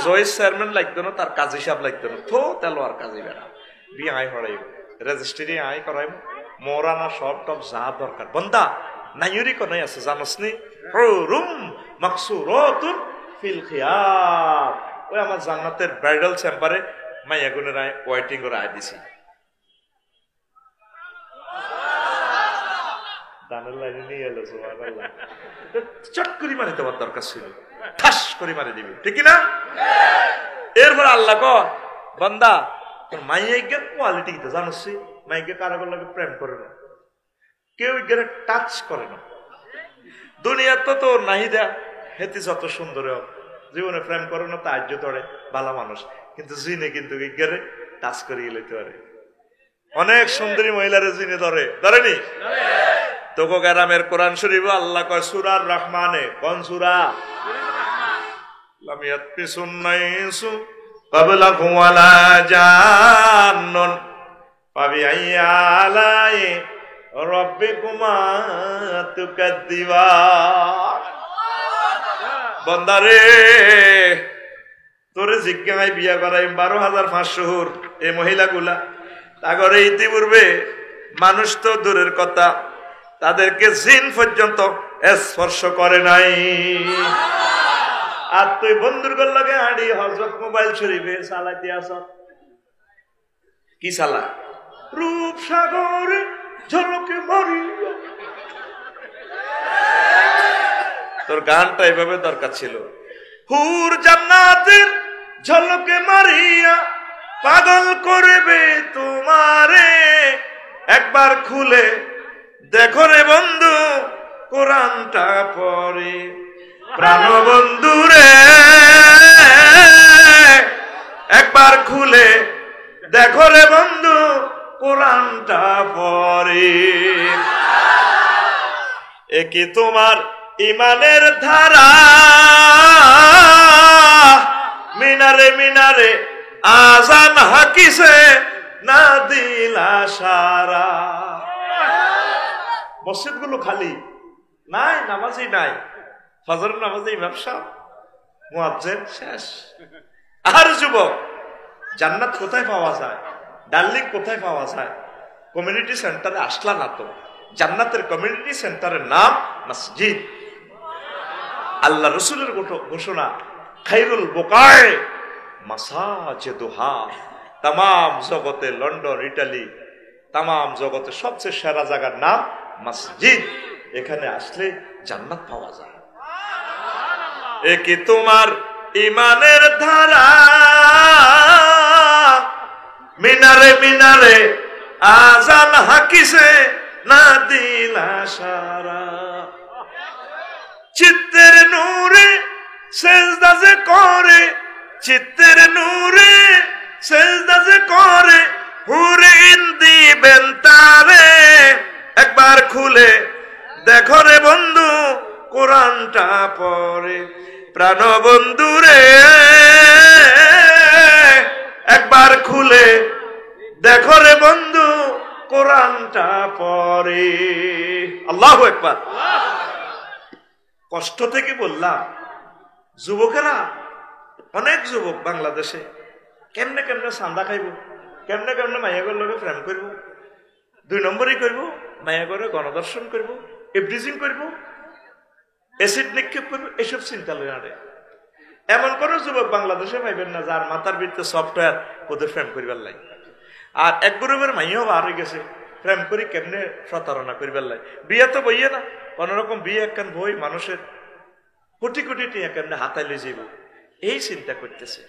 জয় চেয়ারম্যান লাগতো না, তার কাজ হিসাব লাগতো না, তো তেলোয়ার কাজে বেড়া বিয়ে আয় করাইব, রেজিস্ট্রি আয় করাইব, মরানা সব টপ যা দরকার। বন্দা নাইরি কোনাই আছে জানোসনি? হুরুম মাকসুরাতুন ফিল খিয়াম। ওই আমার জান্নাতের ব্রাইডাল চেম্বারে মাইয়া গুনের আয় ওয়েটিং করে আয় দিছি। দানের লাইনে নিয়ে এলো সুবহানাল্লাহ। চট করে মারি তোমার দরকার ছিল, ঠাস করে মারি দিবি, ঠিক না? এরপর আল্লাহ কয়, বান্দা তোর মাইয়াকে কোয়ালিটি তো জানোস, মাইকে কারো লাগে প্রেম করে না, কেউ টাচ করে না। দুনিয়া তো তোর নাহিদা হেতি যত সুন্দর জীবনে প্রেম করে না, তার্য ধরে ভালো মানুষ, কিন্তু জিনে কিন্তু ইজ্ঞারে টাচ করিয়ে লইতে পারে। অনেক সুন্দরী মহিলারে জিনে ধরেনি? তোকে গ্রামের কোরআন শরীফ আল্লাহ কয় সূরা রহমানে, কোন সূরা? লাম ইয়াতমিসুন নাইসু ক্বাবলাকুম ওয়ালা জান্নুন ফাবিআইয়ি আলাই রাব্বিকুমা তুকাদ্দিবান। বান্দারে তোরে জিজ্ঞাসায় বিয়া করাই 12,500 এই মহিলাগুলা, তাগরে ইতিপূর্বে মানুষ তো দূরের কথা, তাদেরকে জিন পর্যন্ত স্পর্শ করে নাই। আর তুই বন্ধুর লগে হাঁড়ি হযরত মোবাইল শরীফে চালাইতে আস, কি সালা? রূপসাগরে ঝলকে মারিয়া। তোর গানটা এভাবে দরকার ছিল, হুর জান্নাতের ঝলকে মারিয়া পাগল করবে তোমারে, একবার খুলে দেখো রে বন্ধু কোরআনটা পড়ে। প্রাণবন্ধু রে একবার খুলে দেখো রে বন্ধু কোরআনটা পড়ে। এ কি তোমার ইমানের ধারা, মিনারে মিনারে আজান হাকিছে না দিলা সারা। মসজিদ গুলো খালি নাই, নামাজি নাই, ফজরের নামাজে ইমাম সাহেব মুয়াজ্জিন শেষ। আর যুবক, জান্নাত কোথায় পাওয়া যায়, ডার্লিং কোথায় পাওয়া যায়? কমিউনিটি সেন্টারে আসলা না তো? জান্নাতের কমিউনিটি সেন্টারের নাম মসজিদ। আল্লাহ রসুলের ঘোষণা, খায়রুল বুকায়ে মাসাজিদুহা। তামাম জগতে, লন্ডন, ইটালি, তামাম জগতে সবচেয়ে সেরা জায়গার নাম মসজিদ। এখানে আসলে জান্নাত পাওয়া যায়। এ কি তোমার ইমানের ধারা, মিনারে মিনারে আজান হাকিছে না দিলা সারা। চিত্তের নূরে সেজদা যে করে, চিত্তের নূরে সেজদা যে করে, হুরিন দিবেন তারে, একবার খুলে দেখো রে বন্ধু কোরআনটা পড়ে। প্রাণবন্ধু রে একবার খুলে দেখো রে বন্ধু কোরআনটা পড়ে। আল্লাহু আকবার। কষ্ট থেকে বললাম, যুবকেরা, অনেক যুবক বাংলাদেশে কেমনে কেমনে চান্দা খাইব, কেমনে কেমনে মাইয়াগর লগে প্রেম করব, 2 নম্বরই করব, মাইয়াগরে গণদর্শন করব, এভরিথিং করব, এসিড নিক্ষেপ করব, এসব চিন্তা লই আরে। এমন কোন যুবক বাংলাদেশে পাইবেন না যার মাথার ভিতরে সফটওয়্যার ওদের প্রেম করিবার লাই। আর এক গ্রুপের মাইয়াও বার হয়ে গেছে প্রেম করি কেমনে প্রতারণা করিবার লাই। বিয়ে তো বইয়ে না, কোন রকম বিয়ে একখান বই মানুষের কোটি কোটি টিয়া কেমনে হাতায় লই যাইব, এই চিন্তা করতেছে।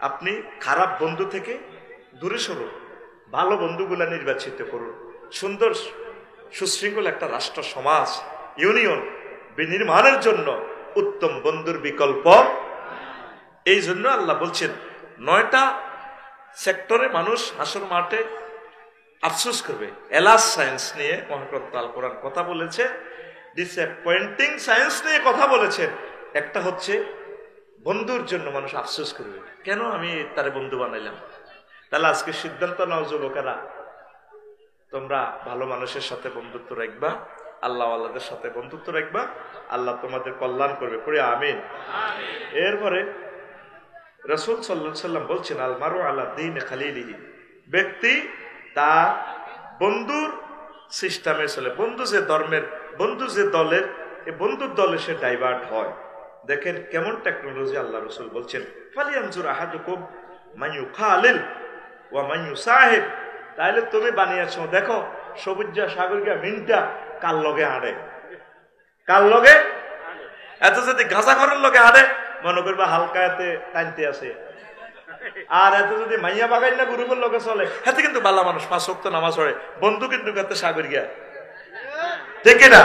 আপনি খারাপ বন্ধু থেকে দূরে সরুন, ভালো বন্ধুগুলা নির্বাচিত করুন। সুন্দর সুশৃঙ্খল একটা রাষ্ট্র সমাজ ইউনিয়ন বিনির্মাণের জন্য উত্তম বন্ধুর বিকল্প। এই জন্য আল্লাহ বলছেন 9টা সেক্টরে মানুষ হাসর মাঠে আফসোস করবে। এলাস সায়েন্স নিয়ে মহাগ্রন্থ আল কোরআন কথা বলেছে, ডিসঅ্যাপয়েন্টিং সায়েন্স নিয়ে কথা বলেছেন। একটা হচ্ছে বন্ধুর জন্য মানুষ আফসোস করবে, কেন আমি তারে বন্ধু বানাইলাম। তাহলে আজকে সিদ্ধান্ত নাও যুবকেরা, তোমরা ভালো মানুষের সাথে বন্ধুত্ব রাখবা, আল্লাহ আল্লাহদের সাথে বন্ধুত্ব রাখবা, আল্লাহ তোমাদের কল্যাণ করবে। পড়ে আমিন। এরপরে রাসূল সাল্লাল্লাহু আলাইহি সাল্লাম বলছেন, আল মারু আলা দীনি খালিলিহি, ব্যক্তি তার বন্ধুর সিস্টেমে চলে। বন্ধু যে ধর্মের, বন্ধু যে দলের, এই বন্ধুর দলে সে ডাইভার্ট হয়। দেখেন কেমন টেকনোলজি। আল্লাহ রাসূল বলছেন, ফালিয়ানজুর আহাদুকুম মান ইউখালিল ওয়া মান ইউসাহিব। তাইলে তুমি বানিয়েছো, দেখো সবুজা সাগরিকা মিনটা কার লগে হাঁটে, কার লগে। এত যদি গাঁজা ঘরের লগে হাঁটে মনে করবা হালকা এতে টানতে আছে, আর এত যদি মাইয়া বাগাই না গ্রুপের লগে চলে, এতে কিন্তু বালা মানুষ 5 ওয়াক্ত নামাজ পড়ে, বন্ধু কিন্তু এতে সাগরিকা, ঠিক না?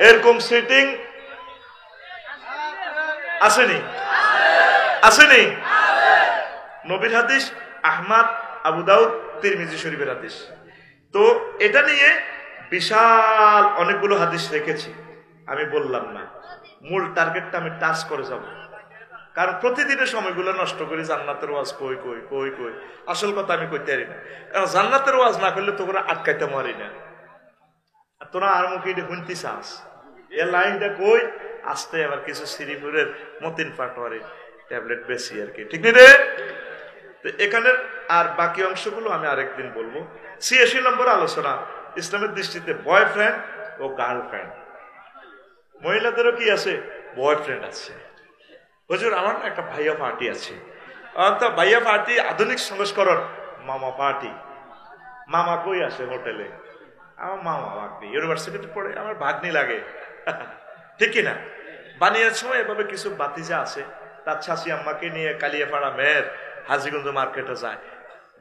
এরকম সিটিং আসেনি, আসেনি? নবীর হাদিস, আহমদ, আবু দাউদ, তিরমিজি শরীফের হাদিস। তো এটা নিয়ে বিশাল অনেকগুলো হাদিস রেখেছি, আমি বললাম না। মূল টার্গেটটা আমি টাচ করে যাব, কারণ প্রতিদিনের সময়গুলো নষ্ট করি জান্নাতের ওয়াজ কই কই কই কই। আসল কথা আমি কইতে পারি না, কারণ জান্নাতের ওয়াজ না করলে তোরা আটকাইতে পারি না। তোরা আর মুখে শুনতে চাস, এ লাইনটা কই আসতে আবার কিছু শ্রীপুরের মতিন পাটোয়ারি ট্যাবলেট বেশি আর কি, ঠিক নেই রে? এখানের আর বাকি অংশগুলো আমি আরেকদিন বলবো। 86 নম্বর আলোচনা, ইসলামের দৃষ্টিতে বয়ফ্রেন্ড ও গার্লফ্রেন্ড। মহিলাদেরও কি আছে? বয়ফ্রেন্ড আছে। হুজুর আমার একটা ভাইয়া পার্টি আছে, ভাইয়া পার্টি আধুনিক সংস্করণ, মামা পার্টি, মামা কই আসে হোটেলে, আমার মামা ভাগ্নি ইউনিভার্সিটিতে পড়ে, আমার ভাগ্নি লাগে। ঠিক কিনা? বানিয়ার সময় এভাবে কিছু বাতিজা আছে, তার ছাসি আম্মাকে নিয়ে কালিয়াপাড়া মেয়ের হাজিগঞ্জ মার্কেটে যায়,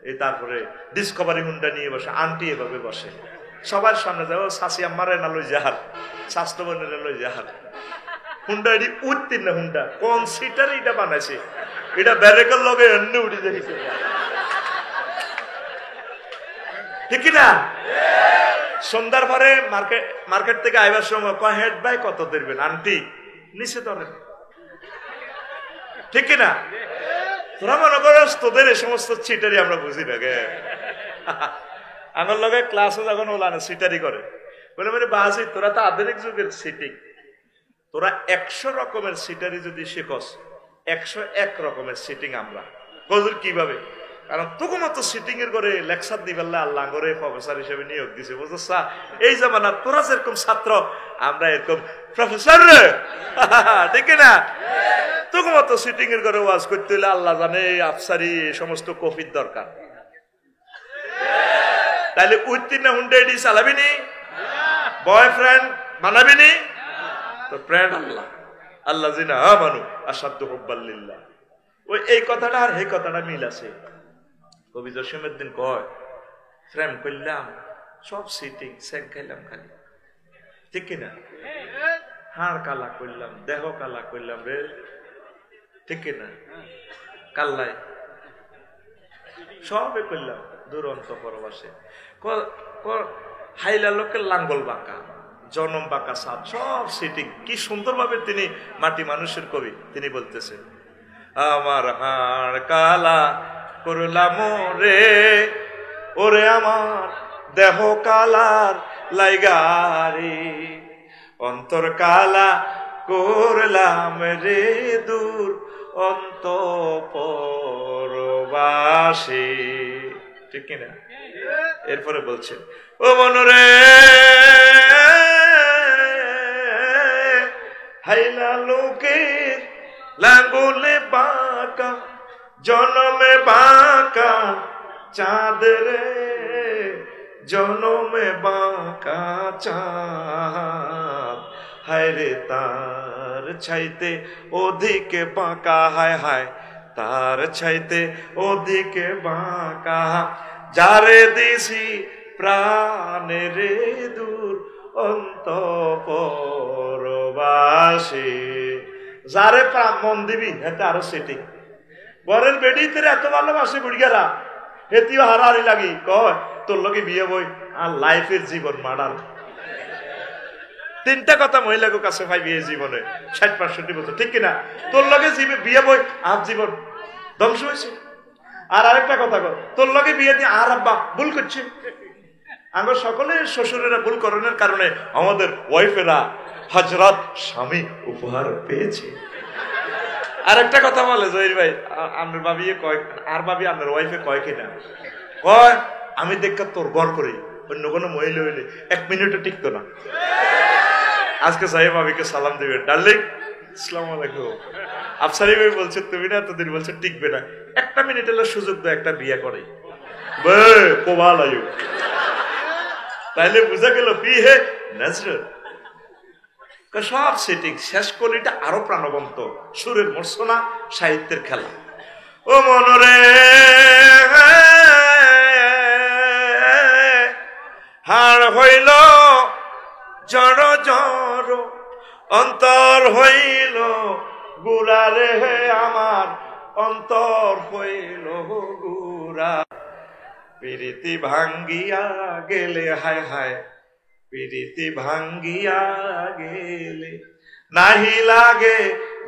এই তারপরে ডিসকভারি হুন্ডা নিয়ে বসে, আন্টি এভাবে বসে সবার সামনে যায়, ও শাসি আম্মারে না লই যাহার, স্বাস্থ্য বোনের লই যাহার। হুন্ডা এটি উঠতেন না, হুন্ডা কোন সিটার এটা বানাইছে, এটা ব্যারেকের লগে এমনি উঠে দেখেছে। ঠিক না? সন্ধ্যার পরে মার্কেট থেকে আইবার সময় কয় হেড ভাই কত দেবেন, আন্টি নিচে ধরেন। ঠিক না? তোরা মনে করস তোদের এই সমস্ত চিটারি আমরা বুঝি না গে। আমার লগে ক্লাসে যখন ওলানো সিটারি করে, বলে মানে বাজি তোরা তো আধুনিক যুগের সিটিং, তোরা 100 রকমের সিটারি যদি শিখস, 101 রকমের সিটিং আমরা কজুর কিভাবে, কারণ তোকে মতো সিটিং এর করে লেকচার দিবেল্লা আল্লাহ করে প্রফেসর হিসেবে নিয়োগ দিছে, বুঝছ? এই জামানা তোরা যেরকম ছাত্র, আমরা এরকম প্রফেসর রে। ঠিক না? তোকে মতো সিটিং এর করে ওয়াজ করতে হলে আল্লাহ জানে আফসারি সমস্ত কফির দরকার। তাহলে উত্তীর্ণ হুন্ডাইডি চালাবিনি, বয়ফ্রেন্ড বানাবিনি, তো ফ্রেন্ড আল্লাহ, আল্লাহ জিনা মানু আসাধ্য হুব্বাল্লিল্লাহ। ওই এই কথাটা আর এই কথাটা মিল আছে। কবি জসিমউদ্দিন কয়, প্রেম করলাম সব সিটিং সেক খাইলাম খালি। ঠিক কিনা? হাড় কালা করলাম, দেহ কালা করলাম রে। ঠিক কিনা? কাল্লাই সবে করলাম দুরন্ত পরবাসে। হাইলা লোকের লাঙ্গল বাঁকা, জনম বাঁকা সাপ, সব সিটিং। কি সুন্দরভাবে তিনি মাটি মানুষের কবি, তিনি বলতেছেন, আমার হাড় কালা করলাম রে, ওরে আমার দেহ কালার লাইগারে, অন্তর কালা করলাম রে দূর অন্তঃপরবাসে। ঠিক কিনা? এরপরে বলছেন, ও মনরে হাইলা লোকে লাঙ্গলে বাঁকা, জনমে বাঁকা চাঁদ রে, জনমে বাঁকা চাঁদ, হায় রে তার ছাইতে ওদিকে বাঁকা, হায় হায় তার ছাইতে ওদিকে বাঁকা, যারে দিছি প্রাণে রে দূর অন্তঃপরবাসে। যারে প্রাণ মন দিবি হেতে আরো সেটিং। বরের বেডিতে এত ভালোবাসে বুড়িয়ারা, হেতিও হারাহারি লাগি, কয় তোর লগে বিয়ে বই আর লাইফের জীবন মার্ডার। 3টা কথা মহিলাকে কাছে পাই বিয়ে জীবনে 60-65 বছর। ঠিক কিনা? তোর লগে বিয়ে বই আর জীবন ধ্বংস হয়েছে। আর আরেকটা কথা কর, তোর লগে বিয়ে দিয়ে আর আব্বা ভুল করছে। আমরা সকলে শ্বশুরেরা ভুল করণের কারণে আমাদের ওয়াইফেরা হযরত স্বামী উপহার পেয়েছে। আর একটা কথা বলে জহির ভাই, আমার ভাবি কয়, আর ভাবি আপনার ওয়াইফে কয় কিনা, কয় আমি দেখা তোর ঘর করি, অন্য কোনো মহিলা হইলে 1 মিনিটও টিকতো না। আজকে সাহেব ভাবিকে সালাম দিবেন, ডার্লিং আসসালামু আলাইকুম। আফসারি ভাই বলছে তুমি না এতদিন বলছে টিকবে না, 1 মিনিট হলে সুযোগ দেয় একটা বিয়ে করে কোবাল আয়ু। তাইলে বুঝা গেল ফি হে ন্যাচারাল। সব সেটিং শেষ কলিটা আরো প্রাণবন্ত, সুরের মর্সনা, সাহিত্যের খেলা। ও মনরে হাড় হইল জড় জড়, অন্তর হইল গুড়া রে, আমার অন্তর হইল গুড়া। প্রীতি ভাঙ্গিয়া গেলে, হায় হায় প্রীতি ভাঙ্গিয়া গেলে, নাহি লাগে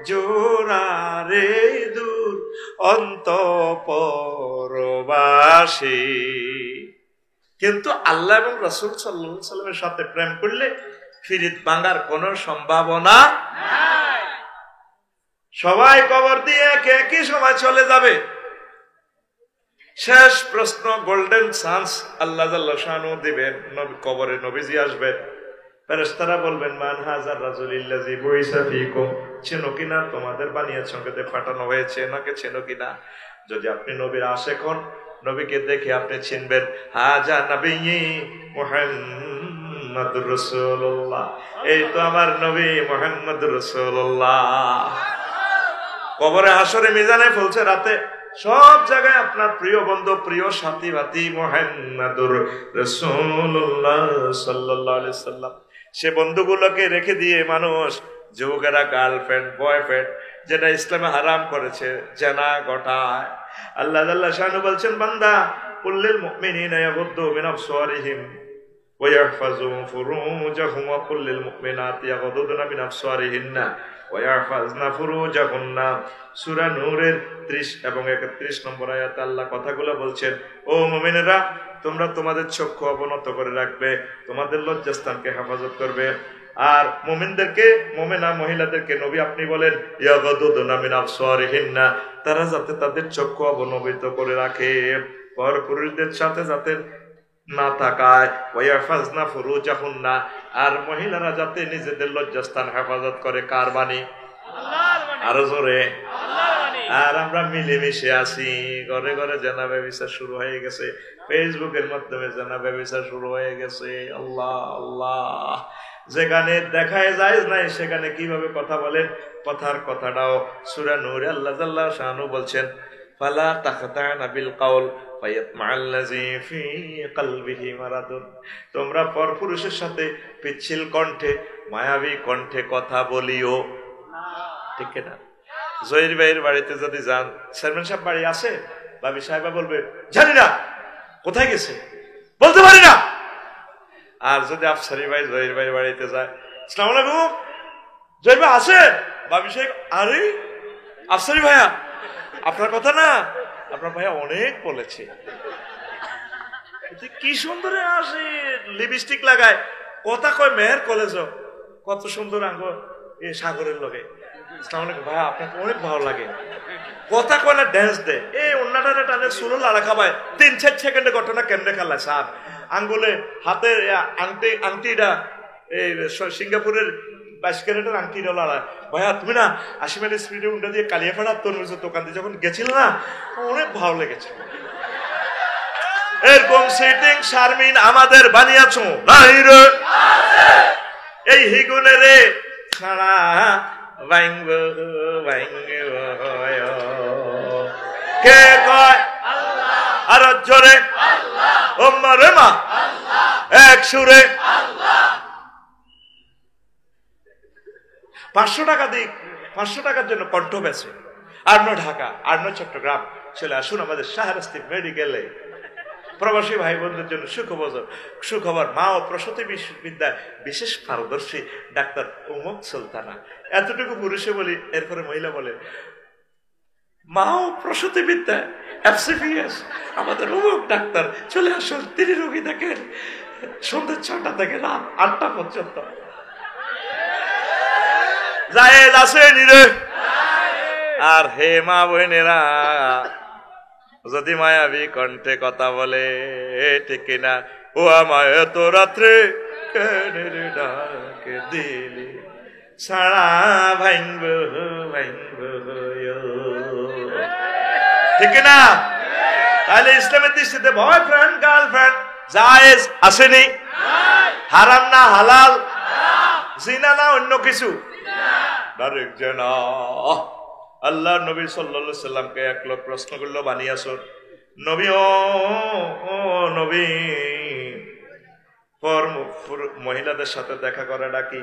জোড়া রে দূর অন্তঃপরবাসে। কিন্তু আল্লাহ এবং রাসূল সাল্লাল্লাহু আলাইহি ওয়াসাল্লামের সাথে প্রেম করলে ফিরিত ভাঙার কোনো সম্ভাবনা নাই। সবাই কবর দিয়ে কে কি সময় চলে যাবে। শেষ প্রশ্ন, গোল্ডেন চান্স আল্লাহ জাল্লা শানু দিবেন, কবরে নবীজি আসবেন, ফেরেশতারা বলবেন মান হাজার রাজুলিল্লাযী বুইসা ফীকুম, চেনো কিনা, তোমাদের বানিয়ার সঙ্গে পাঠানো হয়েছে, নাকি চেনো কিনা? যদি আপনি নবীর আশিক হন, নবীকে দেখে আপনি চিনবেন, হাজা নবী মুহাম্মাদুর রাসূলুল্লাহ, এই তো আমার নবী মুহাম্মাদুর রাসূলুল্লাহ। কবরে হাসরে মিজানে ফলছে রাতে সব জায়গায় আপনার প্রিয় বন্ধু প্রিয় সাথী বাতি মুহাম্মাদুর রাসূলুল্লাহ সাল্লাল্লাহু আলাইহি সাল্লাম। সে বন্ধুগুলোকে রেখে দিয়ে মানুষ যুবকেরা গার্লফ্রেন্ড বয়ফ্রেন্ড যেটা ইসলামে হারাম করেছে জেনা ঘটায়। আল্লাহ জাল্লা শানু বলছেন, বান্দা কুল্লিল মুমিনিনা ইয়াগুদ্দু মিন আবসারিহিম ওয়া ইয়াহফাযু ফুরুজাহুম ওয়া কুল্লিল মুমিনাতি ইয়াগুদ্দুনা মিন আবসারিহিন্না ওয়া ইয়াহফাযনা ফুরুজাহুন্না। সূরা নূরের 30 এবং 31 নম্বর আয়াতে আল্লাহ কথাগুলো বলছেন, ও মুমিনেরা তোমরা তোমাদের চক্ষু অবনত করে রাখবে, তোমাদের লজ্জাস্থানকে হেফাজত করবে। আর মুমিনদেরকে মুমিনা মহিলাদেরকে নবী আপনি বলেন ইয়াগুদ্দুনা মিন আবসারিহিন্না, তারা যাতে তাদের চক্ষু অবনমিত করে রাখে, পরপুরুষদের সাথে যাতে না তাকায়। ওয়ায়াফাজনা ফুরুজাহুন্না, আর মহিলারা যাতে নিজেদের লজ্জাস্থান হেফাজত করে। কার বাণী? আল্লাহর বাণী। আরো জোরে আল্লাহর বাণী। আর আমরা মিলেমিশে আছি, ঘরে ঘরে জানা ব্যবসা শুরু হয়ে গেছে, ফেসবুকের মাধ্যমে জানা ব্যবসা শুরু হয়ে গেছে। আল্লাহ আল্লাহ, যেখানে দেখায় যায় নাই সেখানে কিভাবে কথা বলেন, কথার কথাটাও সূরা নূরে আল্লাহ জাল্লা শানু বলছেন, ফালা তাখতানা বিল কাউল ফায়াতমাল্লাযী ফি কলবিহি মারাদুন। তোমরা পরপুরুষের সাথে পিচ্ছিল কণ্ঠে মায়াবী কণ্ঠে কথা বলিও না, ঠিক না? জহির ভাইয়ের বাড়িতে যদি যান, চেয়ারম্যান সাহেব বাড়ি আছে, ভাবি সাহেবা বলবে জানি না, কোথায় গেছে বলতে পারি না। আর যদি আফসারি ভাই জহির ভাইয়ের বাড়িতে যায়, আসসালামু আলাইকুম জহির ভাই আছে, ভাবি সাহেব আরে আফসারি ভাইয়া আপনার কথা না, আপনার ভাইয়া অনেক বলেছে, কি সুন্দর আসে, লিপস্টিক লাগায়, কথা কয় মেহের কলেজ, কত সুন্দর আঙ্গ এই সাগরের লগে, আসসালামু আলাইকুম ভাইয়া আপনাকে অনেক ভালো লাগে, কথা কয় না ড্যান্স দে, এই অন্যটারে টানে সুলো লাড়া খাবায় 3-4 সেকেন্ডে ঘটনা কেমনে খেলায় সার আঙ্গুলে হাতের আংটিটা এই সিঙ্গাপুরের 22 ক্যারেটের আংটিটা লাড়ায়। ভাইয়া তুমি না 80 মাইল স্পিডে উল্টা দিয়ে কালিয়াপাড়া তরমুজের দোকান দিয়ে যখন গেছিল না, অনেক ভালো লেগেছে। এরকম সিটিং শারমিন আমাদের বানিয়েছ নাই রে, এই হিগুনে রে ছাড়া ভাঙ্গ কে কয় আল্লাহ, আর জোরে আল্লাহ, ওম্মা রে মা আল্লাহ, এক সুরে আল্লাহ। 500 টাকা দিক, 500 টাকার জন্য কণ্ঠ বেছে। আর নয় ঢাকা, আর নয় চট্টগ্রাম, চলে আসুন আমাদের শাহরাস্তি মেডিকেলে। প্রবাসী ভাই বোনদের জন্য সুখবর, মা ও প্রসূতি বিদ্যায় বিশেষ পারদর্শী ডাক্তার উমক সুলতানা। এতটুকু পুরুষে বলি, এরপরে মহিলা বলে মা ও প্রসূতি বিদ্যায় FCPS আমাদের উমক ডাক্তার, চলে আসুন। তিনি রোগী দেখেন সন্ধ্যে 6টা থেকে রাত 8টা পর্যন্ত। জায়েজ আছে নিরে। আর হে মা বোনেরা, যদি মায়াবী কণ্ঠে কথা বলে, ঠিক না? ও আমায় এত রাত্রে কেনে ডাকে দিলি, সারা ভাঙব ভাঙব, ঠিক না? তাহলে ইসলামের দৃষ্টিতে বয়ফ্রেন্ড গার্লফ্রেন্ড জায়েজ আসেনি, হারাম না হালাল, জিনা না অন্য কিছু, ডাইরেক্ট জানা। আল্লাহ নবী সাল্লাল্লাহু আলাইহি সাল্লামকে এক লোক প্রশ্ন করলো, বানিয়াছো নবী, ও নবী, মহিলাদের সাথে দেখা করাটা কি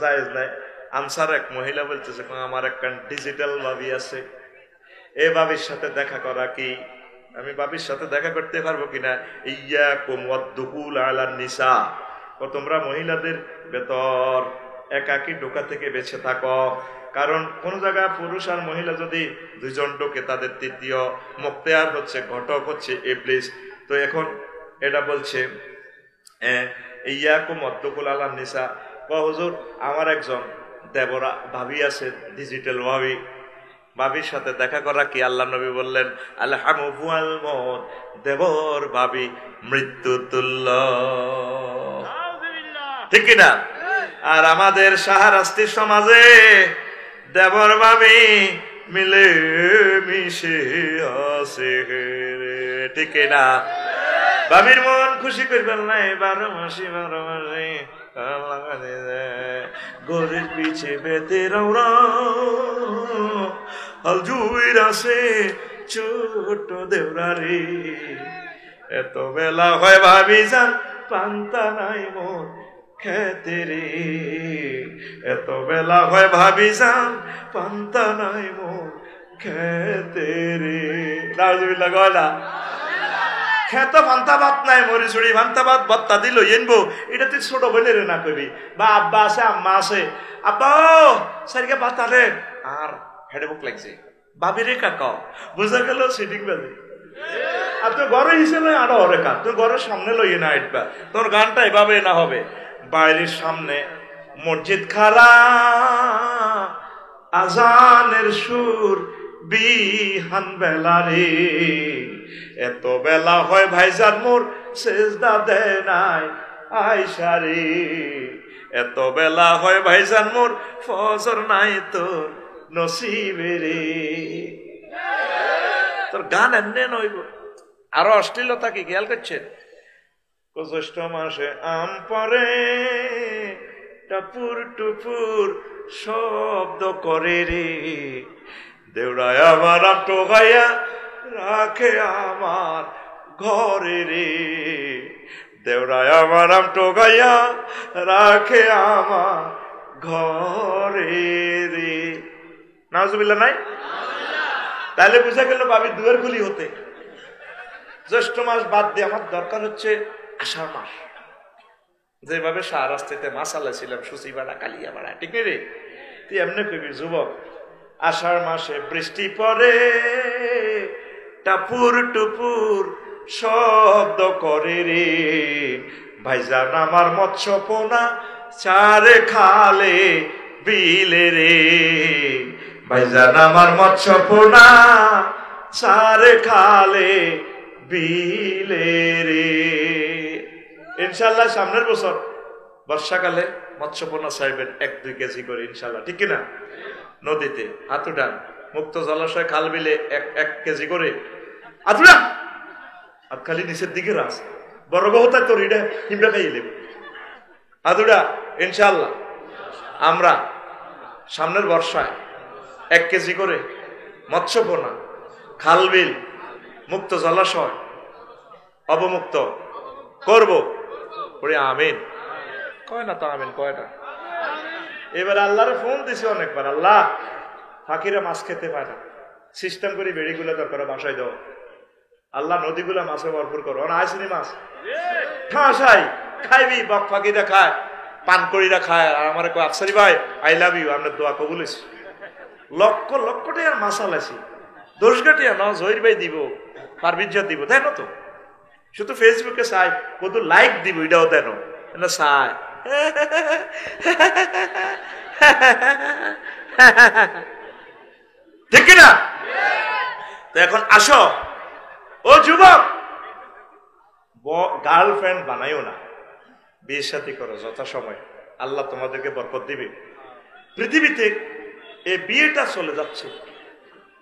জায়েজ নাই? আনসার এক মহিলা বলতেছে, আমার একটা ডিজিটাল ভাবি আছে, এই ভাবির সাথে দেখা করা কি, আমি ভাবির সাথে দেখা করতে পারবো কিনা? ইয়াকুম ওয়াদ-দুকুল আলান নিসা, তোমরা মহিলাদের ভেতর একাকী ঢোকা থেকে বেঁচে থাকো, কারণ কোন জায়গায় পুরুষ আর মহিলা যদি দুইজন ঢোকে, তাদের তৃতীয় মুক্তিয়ার হচ্ছে, ঘটক হচ্ছে ইবলিস। তো এখন এটা বলছে ইয়াকুম ওয়াদ-দুকুল আলান নিসা। হুজুর আমার একজন দেবরা ভাবি আছে, ডিজিটাল ভাবি, ভাবির সাথে দেখা করা কি? আল্লাহ নবী বললেন আলহামুল মউত, দেবর ভাবি মৃত্যু তুল্য, ঠিক কিনা? আর আমাদের শাহরাস্তি সমাজে দেবর ভাবি মিলে মিশে আছে, ঠিক না? বাবির মন খুশি করবেন নাই 12 মাসি গরের পিছে বেতে রওরা হল জুইর আছে ছোট দেওরা রে। এত বেলা হয় ভাবি যান পান্তা নাই মোর খেতে রে। এত বেলা হয় ভাবি যান পান্তা নাই মোর খেতে রে। নাউজুবিল্লাহ গয়লা খেত ভান্তা ভাত নাই মরি ছড়ি ভান্তা ভাত ভত্তা দিল এনবো। এটা তুই ছোট বোনের না কবি বা আব্বা আছে আম্মা আছে, আব্বা সারিকে ভাত আলে আর হেডে বুক লাগছে বাবিরে কাকা বোঝা গেল সিটিং বাজে। আর তুই ঘরে হিসেবে আরো হরে কা তুই ঘরের সামনে লইয়ে না আইটবা, তোর গানটা এভাবে না হবে। বাইরের সামনে মসজিদ খারা আজানের সুর বিহান বেলা রে। এত বেলা হয় ভাইজান মোর সেজদা দেয় নাই আয়সা রে। এত বেলা হয় ভাইজান মোর ফজর নাই তোর নসিবে রে। তোর গান এমনি নইব। আরো অশ্লীলতা কি খেয়াল করছেন? জ্যৈষ্ঠ মাসে আম পরে টাপুর টুপুর শব্দ করে রে। দেউড়ায় আমার আম টোকাইয়া রাখে আমার ঘরে রে। দেউড়ায় আমার আম টোকাইয়া রাখে আমার ঘরে রে। নাউজুবিল্লাহ নাই? তাহলে বুঝা গেল ভাবি দুয়ার খুলি হতে। জ্যৈষ্ঠ মাস বাদ দিয়ে আমার দরকার হচ্ছে আষাঢ় মাস। যেভাবে শাহরাস্তিতে মাসালা ছিলাম সুচি বাড়া কালিয়া বাড়া, ঠিক রে? তুই এমনি কবি যুবক আষাঢ় মাসে বৃষ্টি পড়ে টাপুর টুপুর শব্দ করে রে। ভাইজান আমার মৎস্য পোনা চারে খালে বিলে রে। ভাইজান আমার মৎস্য পোনা চারে খালে বিলে রে। ইনশাল্লাহ সামনের বছর বর্ষাকালে মৎস্য পোনা চাইবেন 1-2 কেজি করে ইনশাল্লাহ, ঠিক কিনা? নদীতে হাতুডান মুক্ত জলাশয় খাল বিলে 1 কেজি করে হাতুডা আর খালি নিচের দিকে রাস বড় বহুতা তোর এটা হিমড়া খাইয়ে নেবে হাতুডা। ইনশাল্লাহ আমরা সামনের বর্ষায় 1 কেজি করে মৎস্য পোনা খাল বিল মুক্ত জলাশয় অবমুক্ত করব। আমিন কয় না তো? আমিন কয় না? এবার আল্লাহরে ফোন দিছি অনেকবার, আল্লাহ ফাঁকিরা মাছ খেতে পায় না, সিস্টেম করে বেড়িগুলো দরকার বাসায় দাও। আল্লাহ নদীগুলা মাছে ভরপুর করো। আইসিনি মাছ ঠাসাই খাইবি, বক ফাঁকিরা খায়, পান করিরা খায়। আর আমার কয় আফসারি ভাই আই লাভ ইউ, আমরা দোয়া কবুলিস। লক্ষ লক্ষ টাকার মাছ আলাইছি, 10 গাটিয়া ন জহির ভাই দিব, পারবিজ্জা দিব, দেন তো। শুধু ফেসবুকে চাই কত লাইক দিব, এটাও দেন না চাই। ঠিক না? তো এখন আসো ও যুবক, গার্লফ্রেন্ড বানাইও না, বিয়ের সাথে করো যথাসময়, আল্লাহ তোমাদেরকে বরকত দিবে। পৃথিবীতে এই বিয়েটা চলে যাচ্ছে,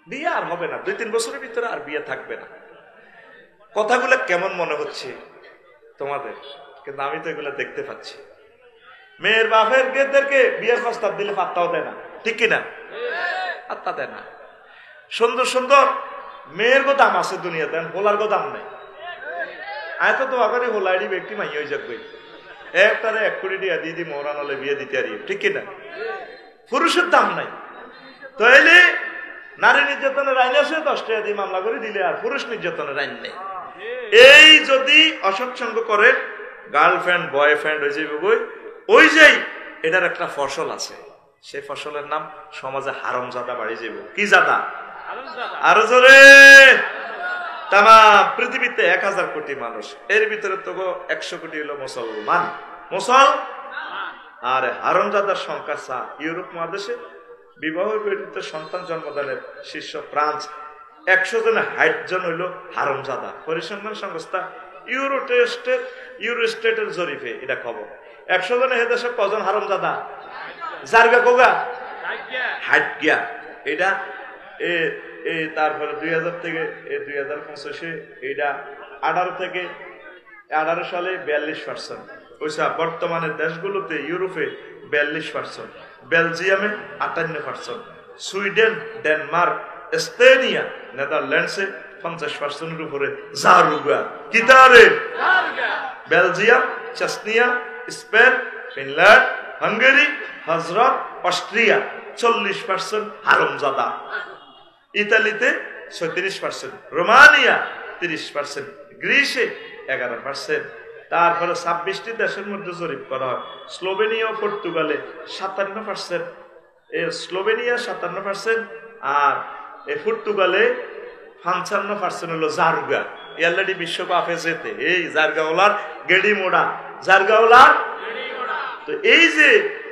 বিয়ে আর হবে না, 2-3 বছরের ভিতরে আর বিয়ে থাকবে না। কথাগুলো কেমন মনে হচ্ছে তোমাদের? কিন্তু আমি তো এগুলো দেখতে পাচ্ছি। মেয়ের বাপের গেদেরকে বিয়ের প্রস্তাব দিলে পাত্তাও দেয় না, ঠিক কিনা? পাত্তা দেয় না। সুন্দর সুন্দর মেয়ের গো দাম আছে দুনিয়াতে, হোলার গো দাম নাই। আয় তো আগারে হোলাইডি ব্যক্তি মাই হয়ে যাবে, একটারে 1 কোটি টাকা দিয়ে দিই মৌরানলে বিয়ে দিতে আর, ঠিক কিনা? পুরুষের দাম নাই। তাইলে নারী নির্যাতনের আইন আছে, 10 টাকা দিয়ে মামলা করে দিলে, আর পুরুষ নির্যাতনের আইন নেই। এই যদি অসৎসঙ্গ করে গার্লফ্রেন্ড বয়ফ্রেন্ড হয়ে যাবে বই, ওই যেই এটার একটা ফসল আছে, সেই ফসলের নাম সমাজে হারামজাদা বাড়ি যাবে। কি জাদা? আরো জোরে। তামাম পৃথিবীতে 1000 কোটি মানুষ, এর ভিতরে তো 100 কোটি হলো মুসলমান। আর হারামজাদার সংখ্যা চা। ইউরোপ মহাদেশে বিবাহ ব্যতীত সন্তান জন্মদানের শীর্ষ ফ্রান্স, 100 জনে 60 জন হইল হারামজাদা। পরিসংখ্যান সংস্থা ইউরোস্টেটের জরিপে এটা খবর। 100 জনে হে দেশে কজন হারামজাদা? জারগা কোগা 60 গিয়া। এটা এই তারপরে 2000 থেকে 2025 এইটা 18 থেকে 18 সালে 42%। ওইসব বর্তমানে দেশগুলোতে ইউরোপে 42%, বেলজিয়ামে 58%, সুইডেন, ডেনমার্ক, এস্তোনিয়া, নেদারল্যান্ডসে 50%-এর উপরে জারুগা। কিতারে Belgium, Chechnya, Spain, Finland, Hungary, হজরত, অস্ট্রিয়া 40% হারামজাদা। ইতালিতে 36%, রোমানিয়া 30%, গ্রিসে 11%। তারপরে 26টি দেশের মধ্যে জরিপ করা হয়। স্লোভেনিয়া ও পর্তুগালে 57%, স্লোভেনিয়া 57%, আর এই পর্তুগালে 55% হলো জারগা। অলরেডি বিশ্বকাপে যেতে এই জারগাওয়ালার গেডি মোড়া, জারগাওয়ালার। তো এই যে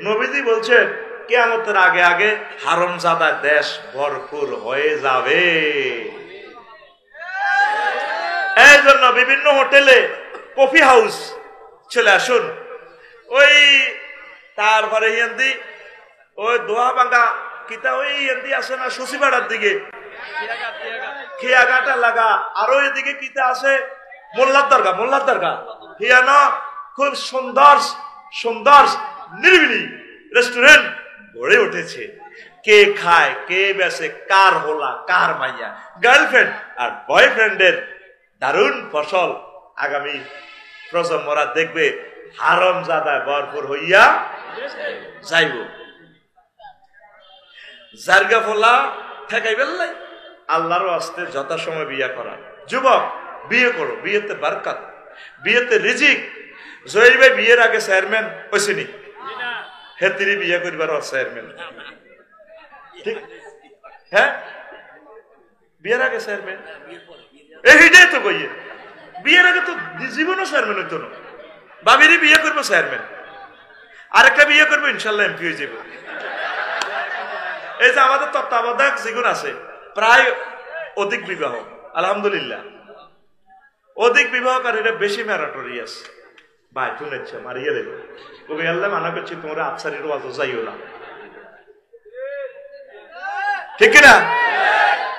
নবীজি বলছেন কিয়ামতের আগে আগে হারামজাদা দেশ ভরপুর হয়ে যাবে। এই জন্য বিভিন্ন হোটেলে কফি হাউস চলে আসুন। ওই তারপরে হিন্দি ওই দোয়া বাঙ্গা কিতা ওই হিন্দি আসে না সচিবাড়ার দিকে খিয়াঘাটা লাগা, আরো এদিকে কিতা আছে মোল্লার দরগা হিয়ানো খুব সুন্দর সুন্দর নিরিবিলি রেস্টুরেন্ট গড়ে উঠেছে। কে খায়, কে বেসে, কার হোলা, কার মাইয়া, গার্লফ্রেন্ড আর বয়ফ্রেন্ডের দারুণ ফসল আগামী প্রজন্মরা দেখবে। হারামজাদা ভরপুর হইয়া যাইব। জারগা ফোলা ঠেকাই বেললাই আল্লাহর আস্তে যথাসময় বিয়া করা। যুবক বিয়ে করো, বিয়েতে বারকাত, বিয়েতে রিজিক। জহির ভাই বিয়ের আগে চেয়ারম্যান হয়েছিনি, হেতিরি বিয়ে করিবার চেয়ারম্যান, ঠিক? হ্যাঁ, বিয়ের আগে চেয়ারম্যান, এইটাই তো কইয়ে। বিয়ের আগে তো জীবনও চেয়ারম্যান হইতো না। বাবিরই বিয়ে করবো চেয়ারম্যান, আরেকটা বিয়ে করবো ইনশাল্লাহ এমপি হয়ে যাবো। এই যে আমাদের তত্ত্বাবধায়ক যেগুলো আছে প্রায় অধিক বিবাহ, আলহামদুলিল্লাহ অধিক বিবাহকারীরা বেশি ম্যারাটোরিয়াস। ভাই শুনেছে মারিয়ে দেবে কবি আল্লাহ মানা করছি তোমরা আফসারির ওয়াজ যাইও না, ঠিক না?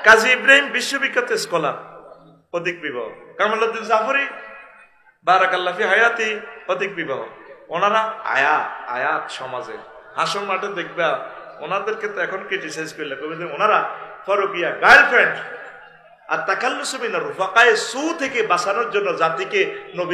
কাজী ইব্রাহিম বিশ্ববিখ্যাত স্কলার, অধিক বিবাহ। কামালউদ্দিন জাফরি বারাকাল্লাহ ফি হায়াতি, অধিক বিবাহ। ওনারা আয়াত সমাজে হাসন মাঠে দেখবা ওনাদেরকে তো এখন ক্রিটিসাইজ করলে কবি ওনারা ফরকিয়া গার্লফ্রেন্ড আর তাকাল্লুসু মিনার রুফাকায়ে সু থেকে বাঁচানোর জন্য জাতিকে নবী